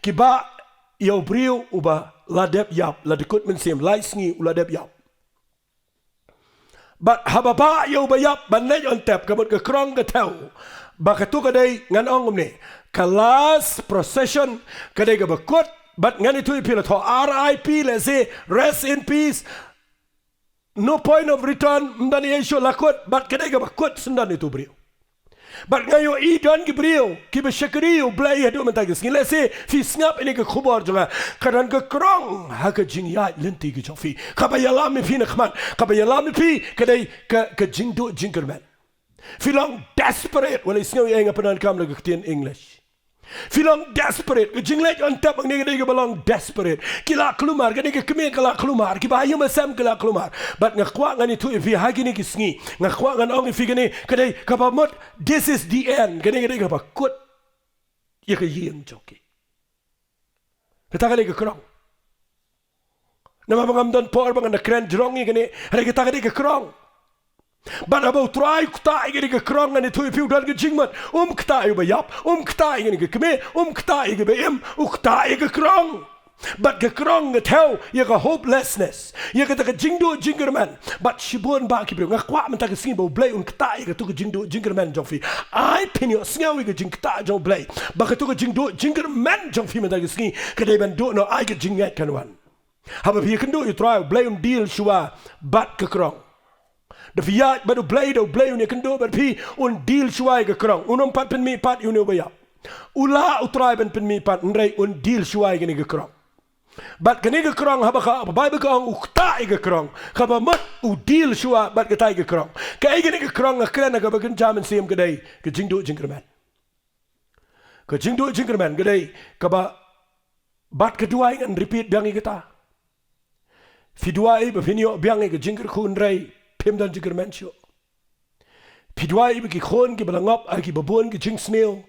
ki ba yo brio uba ladep yap ladekut mensim laisngi uladep yap but hababa yo ba yap banai on tap kabut ke krong ke tau ba katu kadai ngan ong ni kalas procession kadai ke bakut but ngan itu pila to RIP let's say rest in peace no point of return mdani yesho lakut but kadai ke bakut sendan itu brio but ngayo I don gibril ki be shakriu blai hadu mentagis ngile se fi snap ini ke khubor jonga kadan ke krong ha ke jing ya lenti ke jofi kabayala mi fi nakhman kabayala mi fi kadai ke jingdu JINGKYRMEN fi long desperate wala sngaw yang panan kam la ke English Filang desperate, ke jinglek antap ang nega nega balang desperate. Kila kelumar, ke nega kemeng kila kelumar, ki bahaya masam kila kelumar. But ngakwa ngani tu ifi hagi ni kisngi, ngakwa ngan ong ifi gani kadai kapamot. This is the end. Ke nega nega bakut, ya ke yeng joki. Kita kadai ke krong. Nama bangamdan por bangan na kren jerongi gani, hari kita kadai ke krong. But about try kta igeni ke krong ngani tu ifi udan ke jingmat, kta iba yap, kta igeni ke keme, kta ige be kta ige krong. But ke krong ke tell ye ke hopelessness, ye ke ta ke jingdu jingerman. But shibun ba ki bro ngakwa men ta ke sing bo blay kta ige tu ke jingdu jingerman jongfi. I pinyo singaw ige jing kta jong blay. Ba ke tu ke jingdu jingerman jongfi men ta ke sing ke de ben do no I ke jinget kan wan. Haba pi ke do you try blay deal shua but ke krong. De fiat badu blay ni kendo bad pi deal shuai ke krong pat pen mi pat unu baya ula utrai pen mi pat nrei deal shuai ke ni ke krong bat ke ni ke krong haba ka bible ka ukta ke krong ka mat deal shua bat ke tai ke krong ke ai ke ni ke krong akren ka bagen jaman sim ke dai ke jingdu jingkerman ke dai ka ba bat ke duai and repeat biang kita fiduai ba finio biang ke jingker kun rei Pimdan jingermen syo. Pidwai ibi ki khon ki balangop ay ki babon ki jing snail.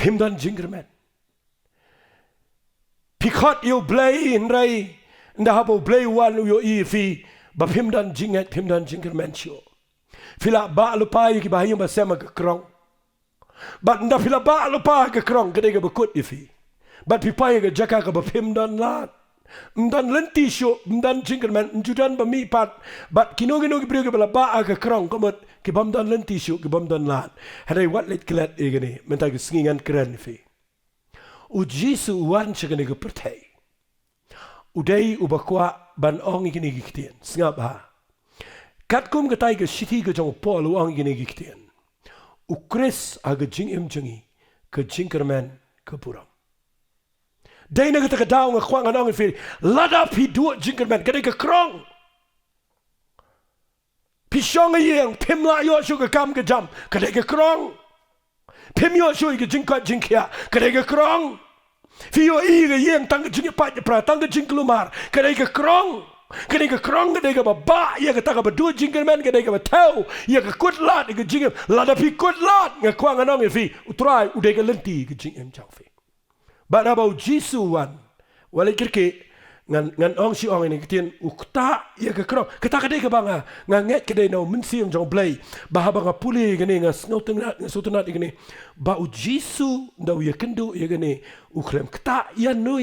Pimdan jingermen. Pikot yo blay in ray. Nda habo blay wan yo fi ba pimdan jingermen syo. Fila ba lupa ki bahayang ba sema ke krong. But nda fila ba lupa ke krong kade ke bakut ifi. But pipai ke jaka ke ba pimdan lat. Mdan lenti syo, mdan jingerman, njudan ba mi pat, bat kino gibrio ke bala ba ke krong komot ke bamdan lenti syo ke bamdan lat. Hadai wat let kelat egani, menta ke singingan keren fi. U Jisu wan chagani ke pertai. Udai ubakwa ban ong igini giktian, singap ha. Katkum ke tai ke shiti ke jong pol ong igini giktian. U Chris aga jingim jangi ke jingerman ke puram. Dai na kita daw nga kwang anong fi lada pi duo jingerman kadai ke krong pi shong yeng pim la yo shu ke kam ke jam kadai ke krong pim yo shu ke jingka jingkia kadai ke krong fi yo i ke yeng tang ke jing pa pra tang ke jingklumar kadai ke krong kadai ke ba ya ke ta ke duo jingerman kadai ke tau ya ke kut lat ke jingem lada pi kut lat nga kwang anong fi utrai udai ke lenti ke jingem chang fi. But about Jisu wan, wala kirke ngan ong si ong ini kitien ukta ya ke krong kita kadai ke banga nganget kadai no mensiang jong blay bahaba ngapuli gani ngas ngotenat gani ba u Jisu ndaw ya kendo ya gani ukrem kita ya no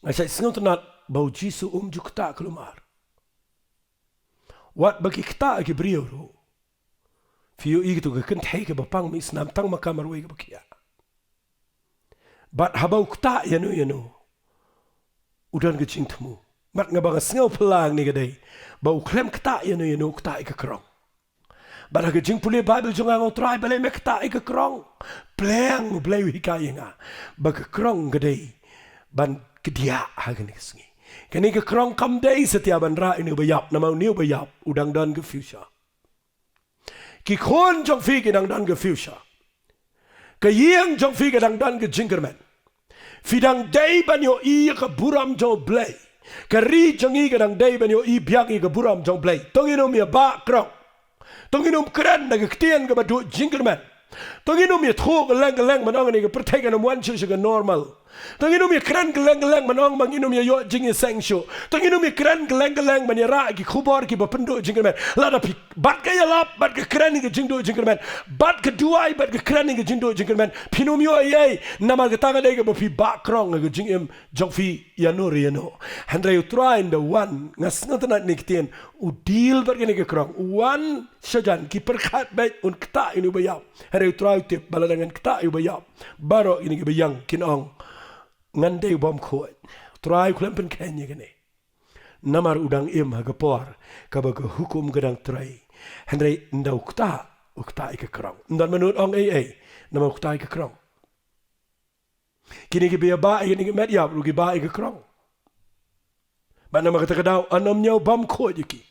ngasai ngotenat ba u Jisu jukta kelumar wat bagi kita ke brio ro fiu itu ke kentai ke bapang mis nam tang makamar we ke bakia. But habau kta yanu udan ke jing temu mat ngabang sngau pelang ni gadai bau klem kta yanu kta ke krong but ke jing puli bible jonga ngau try bale me kta ke krong plang blai hikayanga ba ke krong gadai ban kedia hagen kesngi kani ke krong kam dai setia ban ra ini bayap namau niu bayap udang dan ke future ki khon jong fi ke dang dan ke future ke yeng jong fi ke dang dan ke jingerman fidang day ban yo i ke buram jong blay ke ri jong i ke dang day ban yo i biak i ke buram jong blay tongino mi ba krong tongino kran na ke tien ke badu jingerman tongino mi tho ke leng manong ni ke perteken am wan chu ke normal tongino mi kran ke leng manong mangino mi yo jing seng shu tongino mi kran ke leng man ra ki khubor ki bapendo jingerman la da pi bat ke yalap bat ke kran ke jingdo jingerman bat ke duai bat ke kran ke jingdo jingerman pinom yo ye nama ke tanga de ke pi ba krong ke jingem jongfi yano handre you try in the one ngas ngotna niktien u deal bat ke krong one shajan ki perkhat bait un kta inu bayap handre you try tip baladangan kta yu bayap baro ini ke bayang kinong ngandai bom khoi try klempen kenya gane namar udang im hagapor kabaga hukum gadang try handre ndau ukta ke krong ndan menut ong nama ukta ke krong kini ke biya ba ini ke met yap lu ke ba ke krong ba nama kata kadau anom nyau bom khoi ki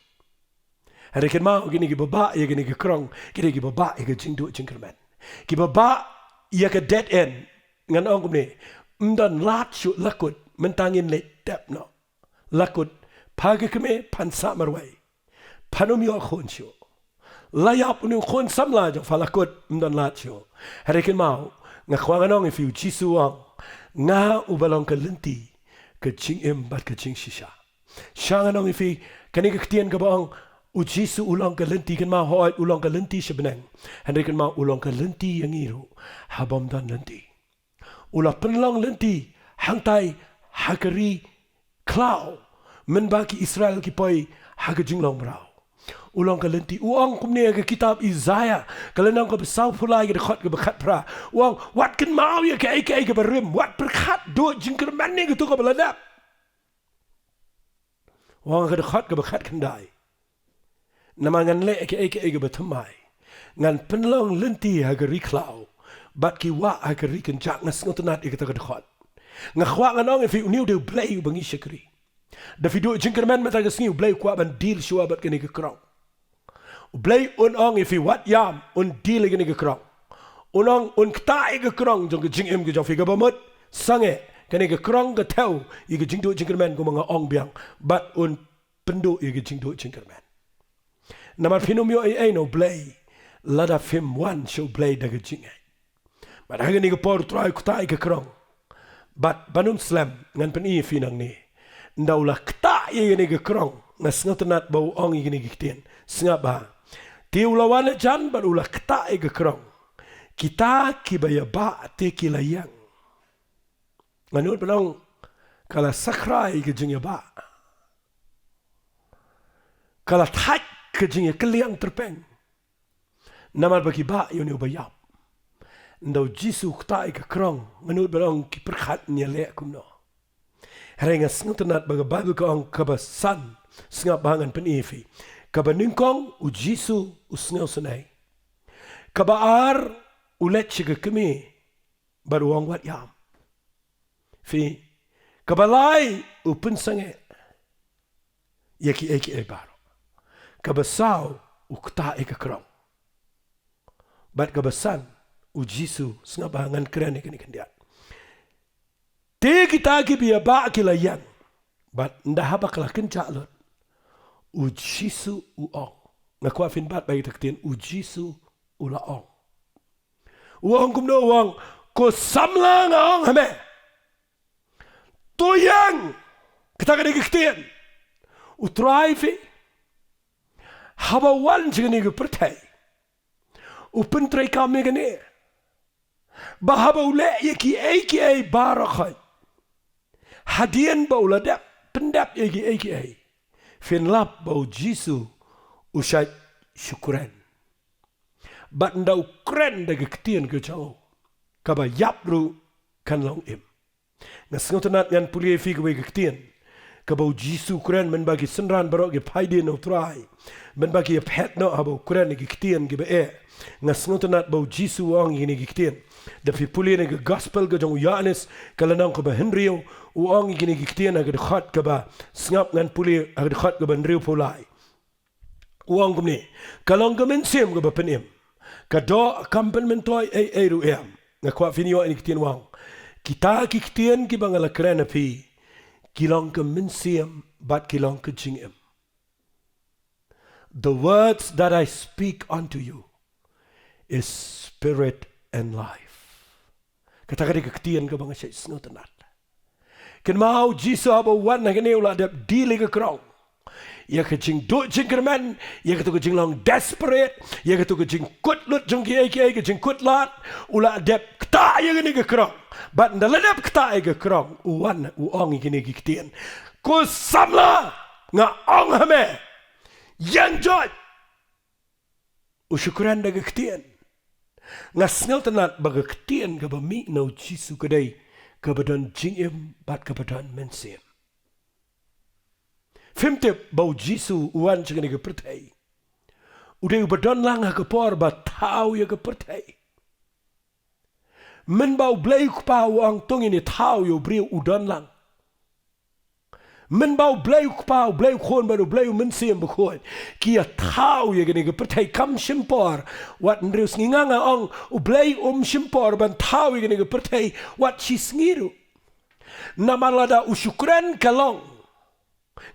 handre ken mau kini ke baba ya kini ke krong kini ke baba ke jingdu jingerman Kibaba ia ke dead end ngan ong kumne mdan lat shu lakut mentangin le tap no lakut pagi keme pansa marwai panum yo khon shu layap nu khon samla jo falakut mdan lat shu harikin mau nga khwang anong if you jisu ang nga ubalong ka lenti ka ching em bat ka ching shisha shang anong if kanig ktien ka bang u jisu ulang ka lenti kan ma hoy ulang ka lenti sebenang harikin mau ulang ka lenti yang iru habam dan lenti ula penlang lenti hangtai hakari klau menbaki Israel ki poi haga jinglong brau ulang ka lenti uang kumne ke kitab Isaiah kalenang ka besau pulai ke khot ke bekat pra uang wat kan mau ya ke ke berim wat berkat do jingkermen ni gitu ka beladap uang ke khot ke bekat kendai nama ngan le ke betamai ngan penlang lenti hagari klau bat ki wa hagari kenjak ngas ngotenat ikata ke khot ngakhwa nganong if uniu de blay bangi shakri da video jingkermen mata ke sngiu blay kwa ban deal shua bat ke ni ke krong blay on if wat yam on deal ke ni ke krong onong on kta ke krong jong ke jingem ke jong fi ke bamut sange ke ni ke krong ke teu i ke jingdu jingkermen ko mga ong biang bat on pendu i ke jingdu jingkermen nama finomio ai no blay lada film one show blay da ke jingai bat ha ke ni ke por try kta ke krong bat banum slam ngan peni finang ni ndaulah kta ye ni ke krong ngas ngotenat bau ong ye ni gitien sngaba ti ulawan jan bat ulah kta ye ke krong kita ki baya ba te ki layang nganut penong kala sakrai ke jing ba kala thak ke jing ke liang terpeng namar bagi ba yo ni bayap ndau jisu kta ke krong nganut penong ki perkhat nya le kumno Harenga sngutenat baga Bible ko ang kabasan snga bangan penifi. Kabaningkong u Jisu usngaw sanay. Kabaar ulet siya kami baruang wat yam. Fi kabalay u pensange yaki eki baro. Kabasaw u kta eka krong. Bat kabasan u Jisu snga bangan kren eka ni kandiat. Te kita ki biya ba kila yang bat ndaha bakla kenca lot u Jisu u ong ngakwa fin bat bagi taktin u Jisu u la ong u ong kumno ong ko samla nga ong hame to yang kita kani kiktin u traifi haba wan jigani ke pertai u pentrai kami gani bahaba ule yaki eki barakhay hadian bau ladap pendap egi fin lap bau Jisu usai syukuran bat ndau kren daga ketien ke jauh kaba yapru kan long im ngasngotenat ngan pulie fi ke ketien kabau Jisu kren men bagi senran barok ge paide no try men bagi pet no abau kren ke ketien ge be ngasngotenat bau Jisu wang ini ge ketien da fi pulie ne gospel ge jong IOANNIS kalanang ko ba Henrio uang gini giktian agak dekat ke ba sengap ngan puli agak dekat ke ban riu pulai uang kumni kalau kemen sim ke ba penim kado kampen mentoi ru em ngakwa finio ini giktian uang kita giktian ki bangala keren api kilong kemen sim bat kilong ke jingem the words that I speak unto you is spirit and life kata kata giktian ke bangala syai snotenat Ken mau Jisu aba wan na kene ula dap dili ke krong. Ya ke jing do jingkermen, ya ke tu ke jing long desperate, ya ke tu ke jing kut lut jong ki ke jing kut lat, ula dap kta ya kene ke krong. Bat ndala dap kta ke krong, wan u ong kene ke kitien. Ko samla nga ong hame. Yang jot. U syukuran da ke kitien. Nga snel tenat baga kitien ke ba mi no Jisu kedai. Kebadan jingim bat kebadan mensim. Fimtip bau Jisu uan cengani ke pertai. Udah badan lang ha kepor bat tau ya ke pertai. Men bau blai kupa uang tong ini tau yo beri udan lang. men bau bleu pau bleu khon baru bleu men siem bukhon kia thau ye gani pertai kam shimpor wat nreus nganga ong u bleu shimpor ban thau ye gani pertai wat chisngiru namalada usyukran kalong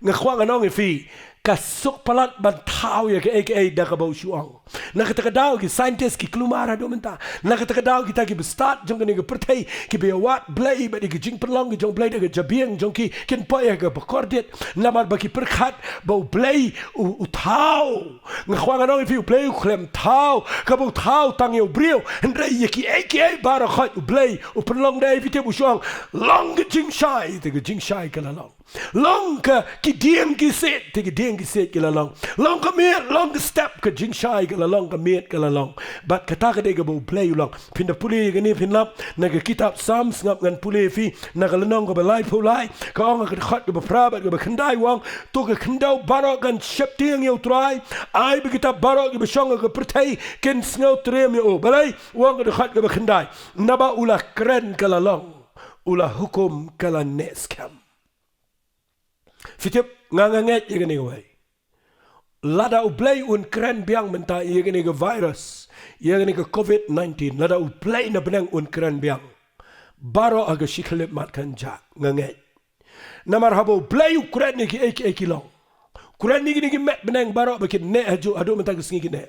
ngakhwang anong ifi kasuk palat ban thau ya ke aka dakabau syuang nakatakadaw ki scientist ki klumara do menta nakatakadaw kita ki bestat jong ni pertai ki be wat blai ba di jing perlong jong blai de jabieng jong ki ken poya ga bakordit namar ba ki perkhat bau blai u thau ngakhwang anong ifi blai klem thau ka bau thau tang yo brio ndre ye ki aka bara khat u blai u perlong dai ifi te bu syuang long jing shai de jing shai kala long long ka ki diem ki set te ki diem ki set ki la long long ka mir long step ka jing shai ka la long ka met ka la long bat kata ka de ka bo play long pin da puli ka ni pin lap na ka kitab sam ngap ngan puli fi na ka lanong ka ba lai pulai ka ong ka khat ka ba prabat ka ba khandai wang to ka khandau barok kan shep tiang yo trai ai bi kitab barok ka ba shong ka pertai ken snau trem yo balai wang ka khat ka ba khandai na ba ula kren ka la long ula hukum ka la neskam Fitip nganganget ye gani way. Lada ublay kren biang menta ye gani virus. Ye gani COVID-19. Lada ublay na benang kren biang. Baro aga shiklip mat kanja nganget. Namar habo ublay kren ni ki eki long. Kren ni gini met benang baro bakin ne haju adu menta kesengi kine.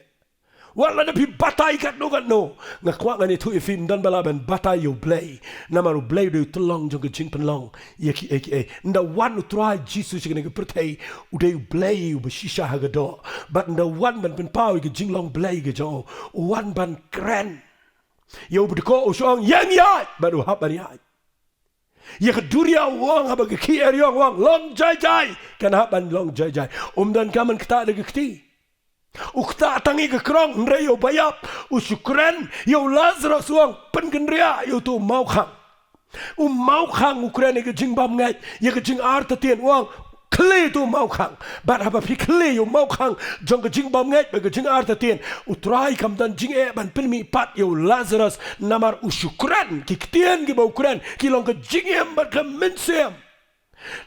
Wala na pi batay kat no. Ngakwa ngani tu ifim dan balaban batay yo blay. Namaru blay do tulong jong jing penlong. Yeki eki. Nda wan utrai Jesus ngani pertai uday blay u beshisha hagado. But nda wan ban pen pau ke jing long blay ke jo. Wan ban kren. Yo bedeko usong yang yai baru hap ban yai. Ye keduria wang haba ke kier yong wang long jai. Kan hap ban long jai. Dan kaman kata de keti. Ukta tangi ke krong nre yo bayap usyukren yo Lazarus wang pengendria yo tu mau khang ukren ke jing bam ngai ye ke jing ar tatien wang kle tu mau khang bat haba pi kle yo mau khang jong ke jing bam ngai ke jing ar tatien utrai kam dan jing e ban penmi pat yo Lazarus namar usyukren ki ktien ki bau kren ki long ke jing em bat ke mensem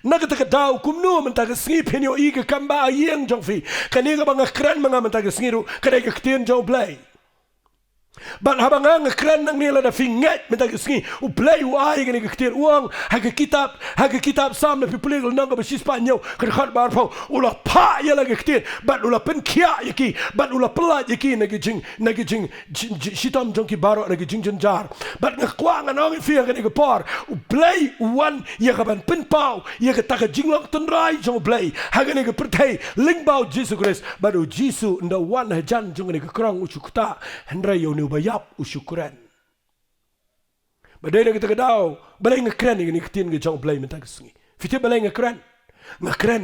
Nakataka daw kumno mentaga sngi penyo iga kamba ayeng jong fi kaniga bang kran mga mentaga sngiru kadai ktien jong blay ban habang ang kran nang nila da finget mentaga sngi u blay u ay gani ktien uang haga kitab sam na pipuligol nang ba sispanyo kadkhat bar pau ula pa yala ktien ban ula pen kia yaki ban ula pla yaki nagijing shitam jong ki baro nagijing jar ban ngakwang anong fi gani ka por u blay wan ya ka ban pen pau ya ka taka jinglok tenrai jong blay haga ni ka pertai lingbao Jesus Christ baru Jesus nda wan hajan jong ni ka krong usyukta hendra yo ni bayap usyukuran badai kita kadau balai ngakran ni ktien ge jong blay menta kesengi fiti balai ngakran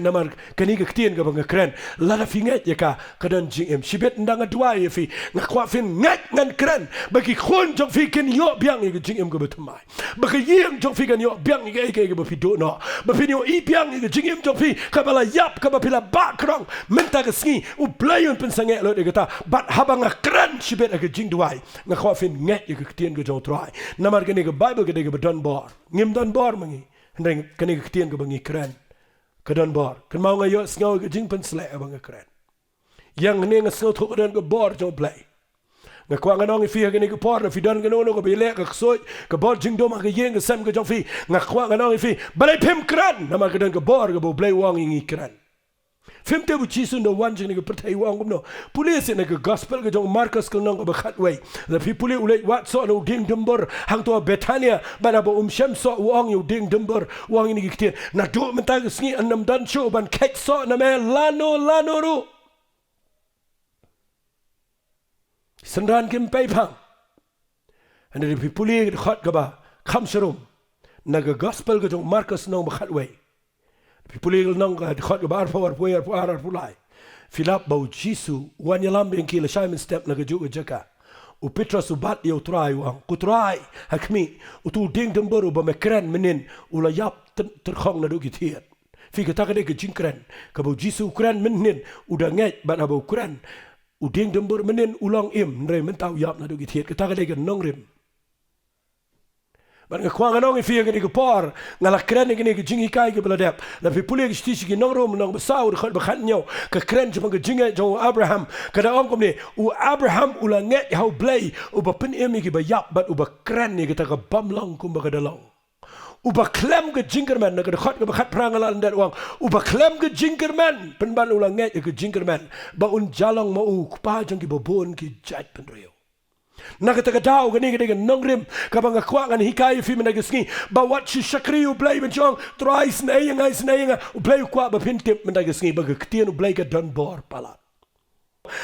namar kani ke ktien ge bang ngakran lada finget ya ka kadan jing em sibet ndang dua ya fi ngakwa fin ngat ngan kran bagi khon jong fi ken yo biang ge jing em ge betamai bagi yeng jong fi kan yo biang ge ge be do no ba fi yo i biang ge jing em jong fi ka bala yap ka ba pila ba krong menta kesengi u blayon pen sange lo de kata bat habang ngakran sibet ge jing duai ngakwa fin ngat ge ktien ge jong trai namar kani ge bible ge de don bor ngim don bor mangi ndeng kani ge ktien ge bangi kran Kedan bor, kan mau ngayo sngau ke jing pen slek abang keren. Yang ni ngasau tu kedan ke bor jong play. Ngakwa nganong fi ke ni ke por fi don ke no ke bile ke soi ke bor jing dom ke yeng ke sam ke jong fi ngakwa nganong fi balai pem keren nama kedan ke bor ke bo play wang ingi keren. Fem te bu chisu no wan jing ni ke pertai wang no. Pulis ni ke gospel ke jong Marcus ke nong ke khat way. La fi puli ulai wat so no ding dembor hang to Betania bana bo shem so wang yu ding dembor wang ini ke na do menta ke sngi anam dan show ban kek so na me lano ru. Sendran kim pai phang. Ande fi puli ke khat ke ba kham sharum. Na ke gospel ke jong Marcus nong khat way. Pipuli nong khot ke bar power pulai filap bau jisu wan yalam ben kila Simon step na gaju jaka u Petrus ubat yo try wang ku try hakmi u tu ding dembor ba mekran menin ula yap terkhong na do gitiet fi ka takade ke jingkren ka bau jisu kran menin uda ngai ban abau kran u ding dembor menin ulang im ndre mentau yap na do gitiet ka takade ke nongrim Ban nga kwang anong ifia gani ko por ngala kren gani ko jingi kai ko bladep la pi puli stishi ki nong rom nong basau de bakhat nyo ka kren jong ka jinga jong Abraham kada ong kom ni u Abraham ula nget how blay u ba pen emi ki ba yap bat u ba kren ni kita ka bam long kum ba kada long u ba klem ka JINGKYRMEN na kada khot ka bakhat prangala ndat wang u ba klem ka JINGKYRMEN pen ban ula nget ka JINGKYRMEN ba un jalong mo u pa jong ki bobon ki jat pen reo nakatagadaw gani Nongkren kabang akwa ngani hikay fi managasngi ba wat si shakri u blay ben chong thrice na nga u blay kwa ba pintip managasngi ba ktien u blay ka don bor pala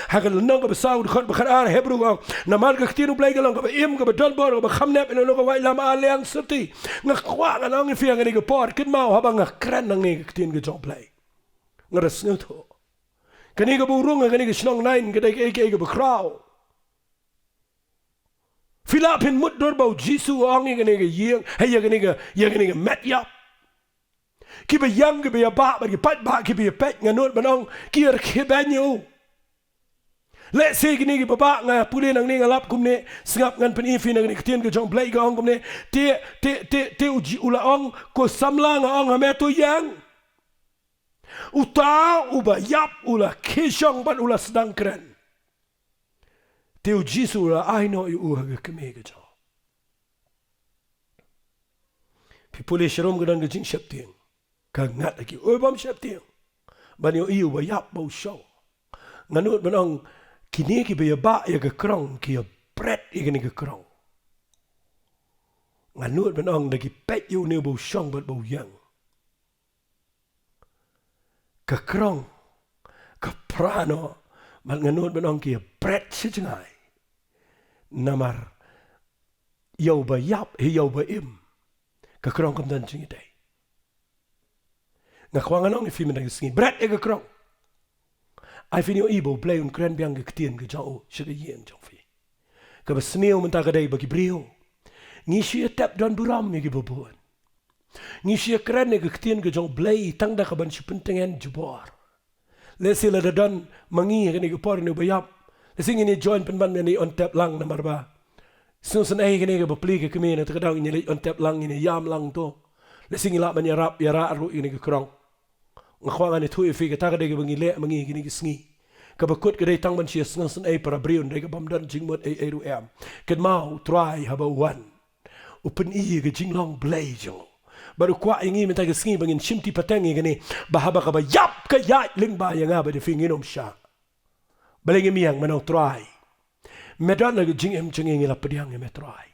hagal nong ba saud khot ba khar HEBRU na mar ka ktien u blay ka long ba im ka ba don bor ba khamnep ino ka wai lam aliang sati nga kwa ngani fi ngani ka por kin mau habang kren nang ktien ka jong blay ngaras nguto kani ka burung ngani ka snong nine ka dai ka ba kraw Filapin mut dor bau Jisu ang gani ga yeng hay gani ga mat yap ki ba yang ki ba ba ba ki pat ba ki ba pet nganot banong ki er ki banyo let's say gani ga ba nga pulin ang ni ngalap kum ne singap ngan pen ifi nang ni ktien ga jong blai ga ong kum ne te uji ula ong ko samla nga ong ha to yang uta uba yap ula kishong ban ula sedang keren THEW Jisu la ai no yu uhaga kemega jo. Pipuli sharom gadan gajing shapting. Ka ngat lagi ubam shapting. Ban yu iu ba yap bau show. Nganut banong kini ki ba ba ya ga krong ki ya pret igani ga krong. Nganut banong lagi pet yu ne bau shong bat bau yang. Ka krong ka prano man nganut banong ki ya pret sijangai. Namar yau ba yap he yau ba im ka krong kam dan jingi dai nga kwang anong ifi menang singi bret e ka krong ai fini o ibo play un kren biang ka ktien ka jao shida yen jong fi ka ba smeo menta ka dai ba ki brio ngi shi tap don buram mi ki bobuan ngi shi kren ka ktien ka jong blay tang da ka ban shi pentengen jubor le sila da don mangi ka ni ka por ni ba yap Sing ini join penban ni on tap lang na marba. Sunsan ay kini ka bapli ka kami na takadaw ini on tap lang ini yam lang to. Sing ila man yarap yara aru ini ka krong. Ngakwa ni tu ifi ka takada ka bangile mangi kini ka sngi. Kabakut ka day tang man siya sunsan ay para brion day ka bamdan jingmot ay ru am. Kad mau try haba one. Upen iya ka jinglong blay jong. Baru kwa ingi minta ka sngi bangin shimti patengi kani bahaba ka ba yap ka yat ling ba yang ba de finginom siya. Baling miang manong try. Medon lagi jingem jingeng la pediang me try.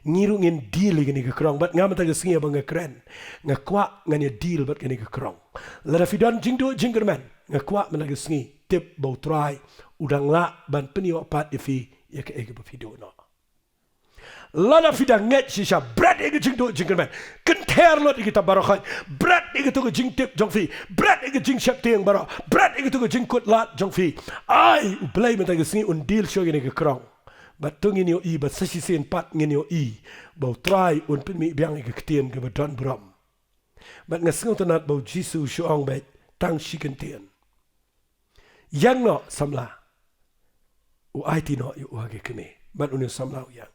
Ngirungin deal gani ka krong bat ngam taga singa bang kren. Nga kwa ngani deal bat gani ka krong. La fidon JINGDUH JINGKYRMEN nga kwa managa singi tip bau try udang la ban penio pat ifi ya ka ege video no. Lada fidang nget shisha bread ege JINGDUH JINGKYRMEN kenter lot kita barokai bread ege tu jing tip jongfi bread ege jing shap tiang baro bread ege tu jing kut lat jongfi ai ublay menta ge singi un deal show ege krong bat tungin yo i bat sashi sen pat ngin yo i bau try un pin mi biang ege ktien ge don brom bat ngasing tonat bau Jisu shuang bet tang shiken tien yang no samla u IT no yu age kene bat un samla yang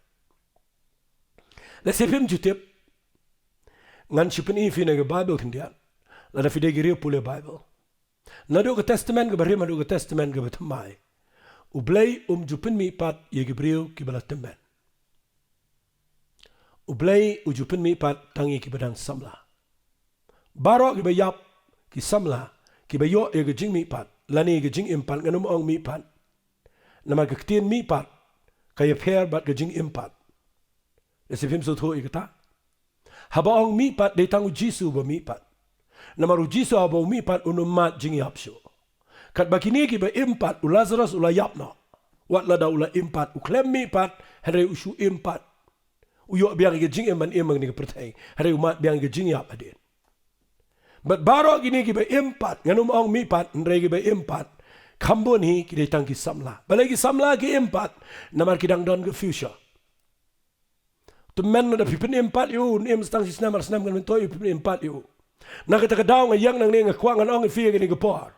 Let's say him jutip ngan sipen ifi na Bible kindian la da fide giri pule Bible na do testament ga bari ma do testament ga batmai u blay jupen mi pat ye gibril ki balatemben u blay jupen mi pat tangi ki badang samla baro ki bayap ki samla ki bayo ye jing mi pat lani ge jing impan nganum ong mi pat na ma ga ktien mi pat kay pher bat ga jing impat Esipim so tho ikata. Habaong mi pat de tangu Jisu ba mi pat. Namaru Jisu abo mi pat unumat jing yapsho. Kat bakini ki ba impat u Lazarus ula yapna. Wat lada ula impat u klem mi pat hare usu impat. U yo biang ge jing emban emang ni pertai. Hare umat biang ge jing yap adin. But baro gini ki ba impat nganum ong mi pat hare ki ba impat. Kambon hi ki de tangi samla. Balagi samla ki impat namar kidang don ge future. Temen na pipin empat yu, nem stang si senam kan mentoy pipin empat yu. Na kita kadaw nga yang nang nga kwa nga ong fi nga por.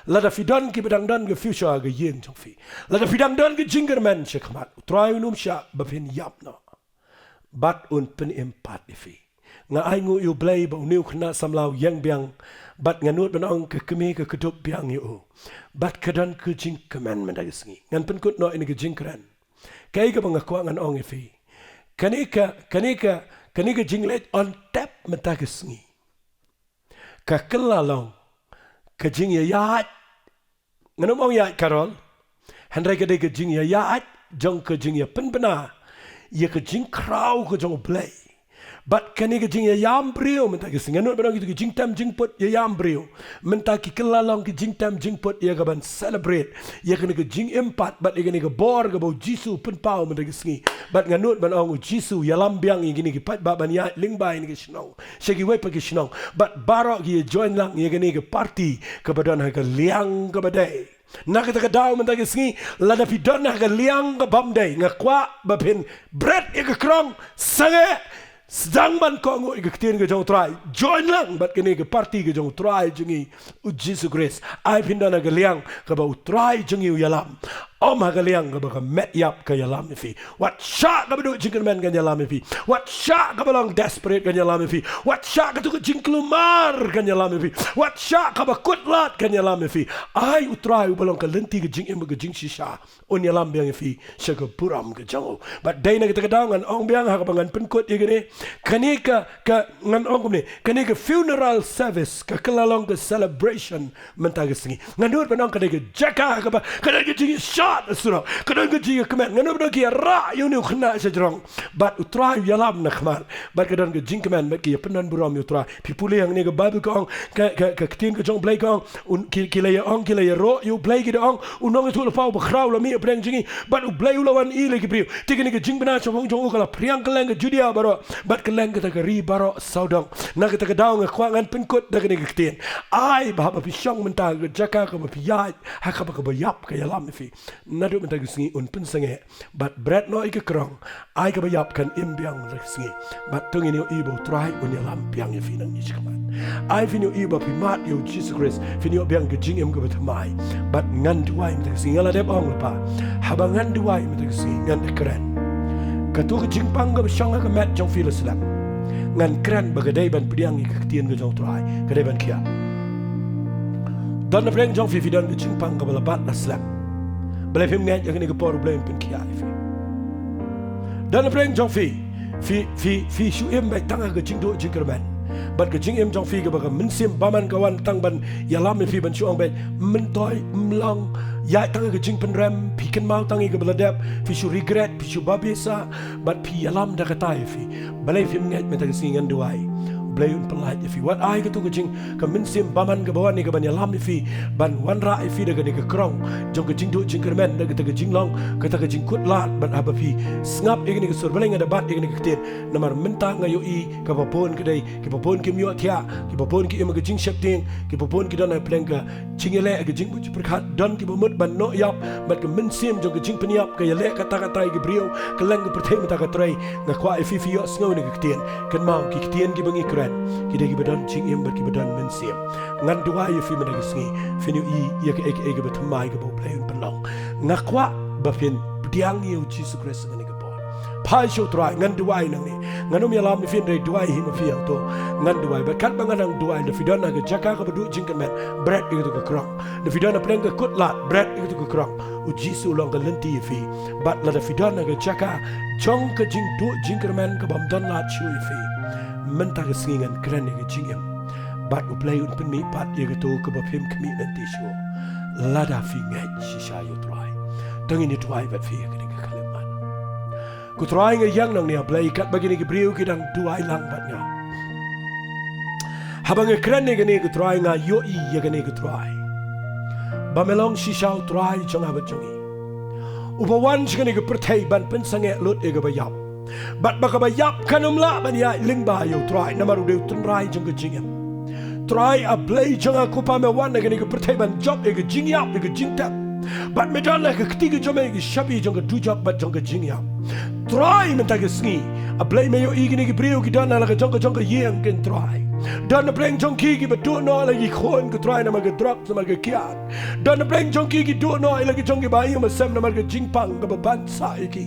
La da fidan ki bedang dan ge future ge yeng jong fi. La da fidang dan ge JINGKYRMEN she khamat. Try num sha bapin yap no. bat un pen empat ifi nga ai ngu yu blay ba uniu khna samlau yang biang bat nganut banong ke kemi ke kedup biang yu bat kadan ke jingkemen mendagisngi ngan pen kut no ini ke jingkren kai ka bangakwa ngan ong ifi kanika jinglet on tap mentagisngi ka kelalong ke jing ya nganum ong ya karol handrai ke de ke jing ya jong ke jing ya pen bena ya ke jing krau ke jong blay bat kani ke jing ya yam brio menta ke singa no banang ke jing tam jing pot ya yam brio menta ki kelalong ke jing tam jing pot ya ga ban celebrate ya kani ke jing empat bat ya kani ke bor ke bau jisu pen pau menta ke singi bat nganut banang jisu ya lambiang ya gini ke pat ba ban ya lingbai ni ke shnong shegi wei pa ke shnong bat barok ya join lang ya kani ke party ke badan ha ke liang ke badai nak kita daw menta ke singi lada pidon ha ke liang ke bamdai ngakwa bapin bread ya ke krong sange sedang ban ko ngo ikaktin ke jong try join lang bat kene ke party ke jong try jungi Jesus Christ ai pindana ke liang ke ba try jungi yalam om ha ke liang ke ba met yap ke yalam ifi what shot ke bedu jingkermen ke yalam ifi what shot ke belong desperate ke yalam ifi what shot ke tu ke jingklumar ke yalam ifi what shot ke ba kutlat ke yalam ifi ai utrai belong ke lenti ke jing em ke jing shisha on yalam biang ifi syaga puram ke jango but daina kita kedangan ong biang ha ke bangan penkut igene kanika ka ngan ong ni kanika funeral service ka kelalong ke celebration mentagisngi ngandur banong ka de jaka ka ba ka de jing shot asura ka de jing kemen ngandur banong ki ra yu ni khna sajrong bat utrai yalam nakhmal bat ka de jing kemen bat ki penan buram utra pipule yang ni ke babu ka ong ka tin ka jong blay ka ong ki le ong ki le ro yu blay ki de ong unong tu pau ba khrau la mi preng jingi bat u blay ulawan i le ki priu tikini ke jing bana chong jong kala priang keleng ke judia baro bat keleng kita ke ri baro saudong na kita ke daung ke kwangan penkut da ke tin ai ba ba pisong menta ke jaka ke ba piyat ha ka ba ke bayap ke yalam fi na do menta ke singi un pen sange bat bread no ke krong ai ke bayap kan imbiang ke singi bat tung ini ibo try un yalam piang fi nang ni chkaman ai fi no ibo pi mat yo Jesus Christ fi no biang ke jing em ke batamai bat ngan duai menta ke singi ala dep ong pa habangan duai menta ke singi ngan keren katu ke jingpang ke syang ke mat jong fi Islam ngan keren bagadai ban priang ke ketien ke jong try kedai ban kia dan preng jong fi dan ke jingpang ke balabat Islam balai film ngai yang ni ke por blame pen kia fi dan preng jong fi shu em bai tanga ke jingdo jingkermen bat ke jing em jong fi ke baga mensim baman kawan tang ban yalam fi ban shu ong bai mentoi mlang ya tanga ke jing penrem piken mau tangi ke beladap fi shu regret fi shu babisa bat pi yalam da kata fi balai film ngai meta ke singan duai blay un pelat fi wat ai ke tu ke jing ke mensim baman ke bawan ni ke ban yalam fi ban wan ra fi da ke krong jong ke jing do jingkermen da ke jing long ke ta ke jing kut lat ban aba fi ngap igni ke sur balai ngada bat igni ke tin namar menta ngayo i ke papon ke dai ke papon ke myo thia ke papon ke im ke jing shep ting ke papon ke dan ai pleng ke jingele ke jing bu perkhat dan ke bumut ban no yap bat ke mensim jong ke jing peniap ke yale kata ke brio ke lang ke perthe meta ke trai ngakwa fi yo sngo ni ke tin kan mau ke tin ke bangi kita ki badan ching em ber ki badan mensiam ngan dua ye fi menagi sngi finu i ye ke ege betmai ke bo play pelong ngakwa ba fin diang ye Jesus Christ ngani ke bo pai sho try ngan dua nang ni nganum ya lam fin re dua hi ma fi to ngan dua ba kat bangang dua de fidan ke jaka ke bedu jingkemen bread ke to ke krong de fidan pleng ke kutlat bread ke to ke krong u Jesus long ke lenti fi bat la de fidan ke jaka chong ke jing do jingkermen ke bam dan lat chui fi menta ke singan keren ke jingem bat u play un pen mi pat ye ke to ke ba phim commitment ti sho lada fi ngai shisha yo try tangi ni try bat fi ke ke kaleman ku try nge yang nang ni play kat bagi ni ke briu ke dang duai lang bat nya habang ke keren ke ni ke try nga yo i ye ke ni ke try ba melong shisha try chong abat jongi upawan ke ni ke perthai ban pen sange lut e ke ba yap bat baka bayap kanum la ban ya lingba yo try namaru de trai jong ke jingem try a play jong aku pa me wan ke ni ke perthai ban job e ke jing yap e ke jing tap bat me dan la ke ketiga jom e ke shabi jong ke du job bat jong ke jing yap try menta ke sngi a play me yo i ke ni ke brio ke dan la ke jong ke yeng ken try Dan pleng jongki ki betu no lagi khon ke try nama ke drug nama ke kiat. Dan pleng jongki ki du no lagi jongki bayi ma sem nama ke jingpang ke ban sai ki.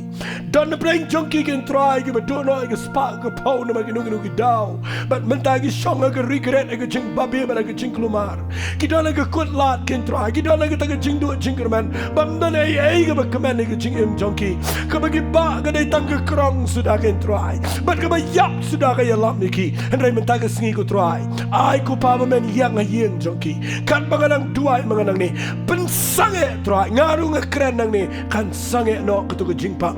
Dan pleng jongki ki try ki betu no ke spark ke pau nama ke nugi nugi dau. But menta ki shong ke regret ke jing babi ma ke jing klumar. Ki dan ke kut lat ken try. Ki dan ke ta ke JINGDUH JINGKYRMEN. Bam dan ai ke kemen ke jing em jongki. Ke bagi ba ke dai tang ke KRONG sudah ken try. But ke ba yap sudah ke yalam niki. Henry menta ke sengi ko try. Ai ku pa men yang yeng jongki. Kan banganang duai manganang ni. Pensange try ngaru ngekren nang ni. Kan sange no ketu ke jingpang.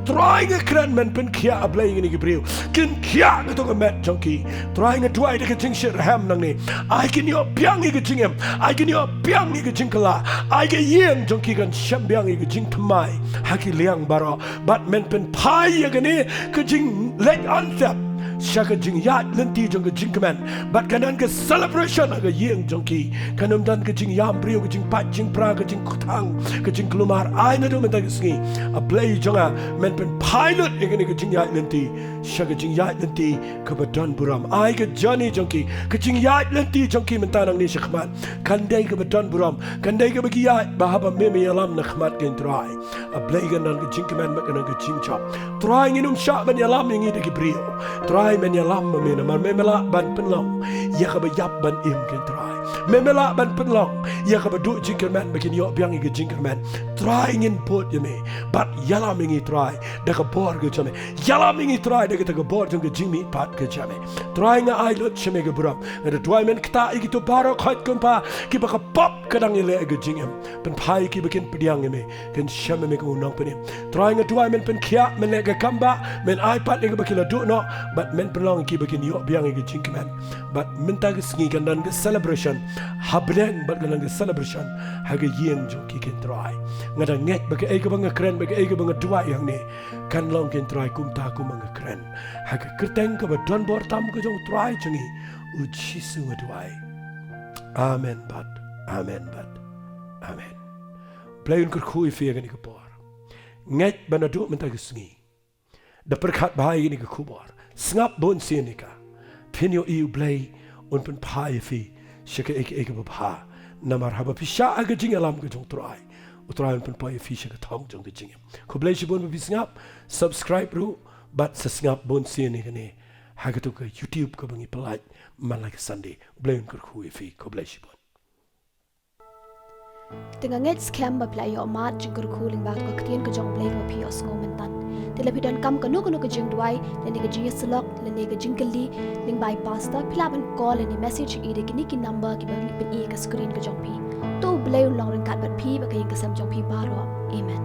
Try ngekren men pen kia ablay ngini ke briu. Kin kia ketu ke met jongki. Try ngeduai de ke jing shir ham nang ni. Ai kin yo piang ke jingem. Ai kin yo piang ke jingkala. Ai ke yeng jongki kan syambiang ke jing temai. Haki liang baro. Bat men pen pai ke ni ke jing leg ansep. Syaka jing yat nanti jong ke JINGKHEIN. Bat kanan ke celebration aga yeng jongki. Kanam dan ke jing yam brio ke jing pat jing pra ke jing kutang ke jing kelumar. Ai na do mentang sengi. A play jonga men pen pilot ingini ke jing yat nanti. Syaka jing yat nanti ke badan buram. Ai ke Johnny jongki ke jing yat nanti jongki mentanang ni syakmat. Kandai ke badan buram. Kandai ke bagi yat bahaba meme yalam na khmat ke try. A play kanan ke JINGKHEIN makanan ke jing chop. Try nginum syak men yalam ingi de ke brio. Try men yalam men mar memela ban penlong ya ka bayap ban im ken try memela ban penlong ya ka badu JINGKHEIN bakin yo biang ke JINGKHEIN try ngin pot yeme bat yalam ingi try da ka bor ke jame yalam ingi try da ka bor jong ke jingmi pat ke jame try nga ai lot cheme ke buram da try men kta igi to baro khat kumpa ki ba ka pop kadang ile ke jingem pen pai ki bakin pediang yeme ken shame me ko nong penim try nga try men pen kia men le ke kamba men ipad le ke bakila do no but men pelong ki bakin yo biang ke JINGKHEIN but minta ke sengi kan dan ke celebration hableng bat kan ke celebration haga yeng jo ki ken try ngada nget bagi ai ke bang keren bagi ai ke bang dua yang ni kan long ken try kum ta kum bang keren haga kerteng ke don bor tam ke jong try jengi uji su duai amen bat amen playin kur khui fi ke ni ke por nget banadu minta ke sengi da perkat bahai ni ke kubor Snap bon sinika. Pinyo iu blay un pen pai fi. Shaka eke bapa. Namar haba pisha aga jing alam ke jong try. Utray un pen pai fi shaka tong jong ke jingem. Ko blay shi bon babi snap. Subscribe ru. But sa snap bon sinika ni. Haga tu ke YouTube ko bangi pelat. Man like Sunday. Blay un kurkui fi. Ko blay shi bon. Tengah nget scam baplay yo mat jing kurkuling bat ko ktien ke jong blay ko pios ngomentan. Telapi dan kam kanu ke jing duai leni ke jing selok leni ke jing keli ling bypass ta pilaban call leni message ide kini ki number ki bagi pen e ke screen ke jong pi to blay long ring kat bat pi ba ke yang kesam jong pi baro amen.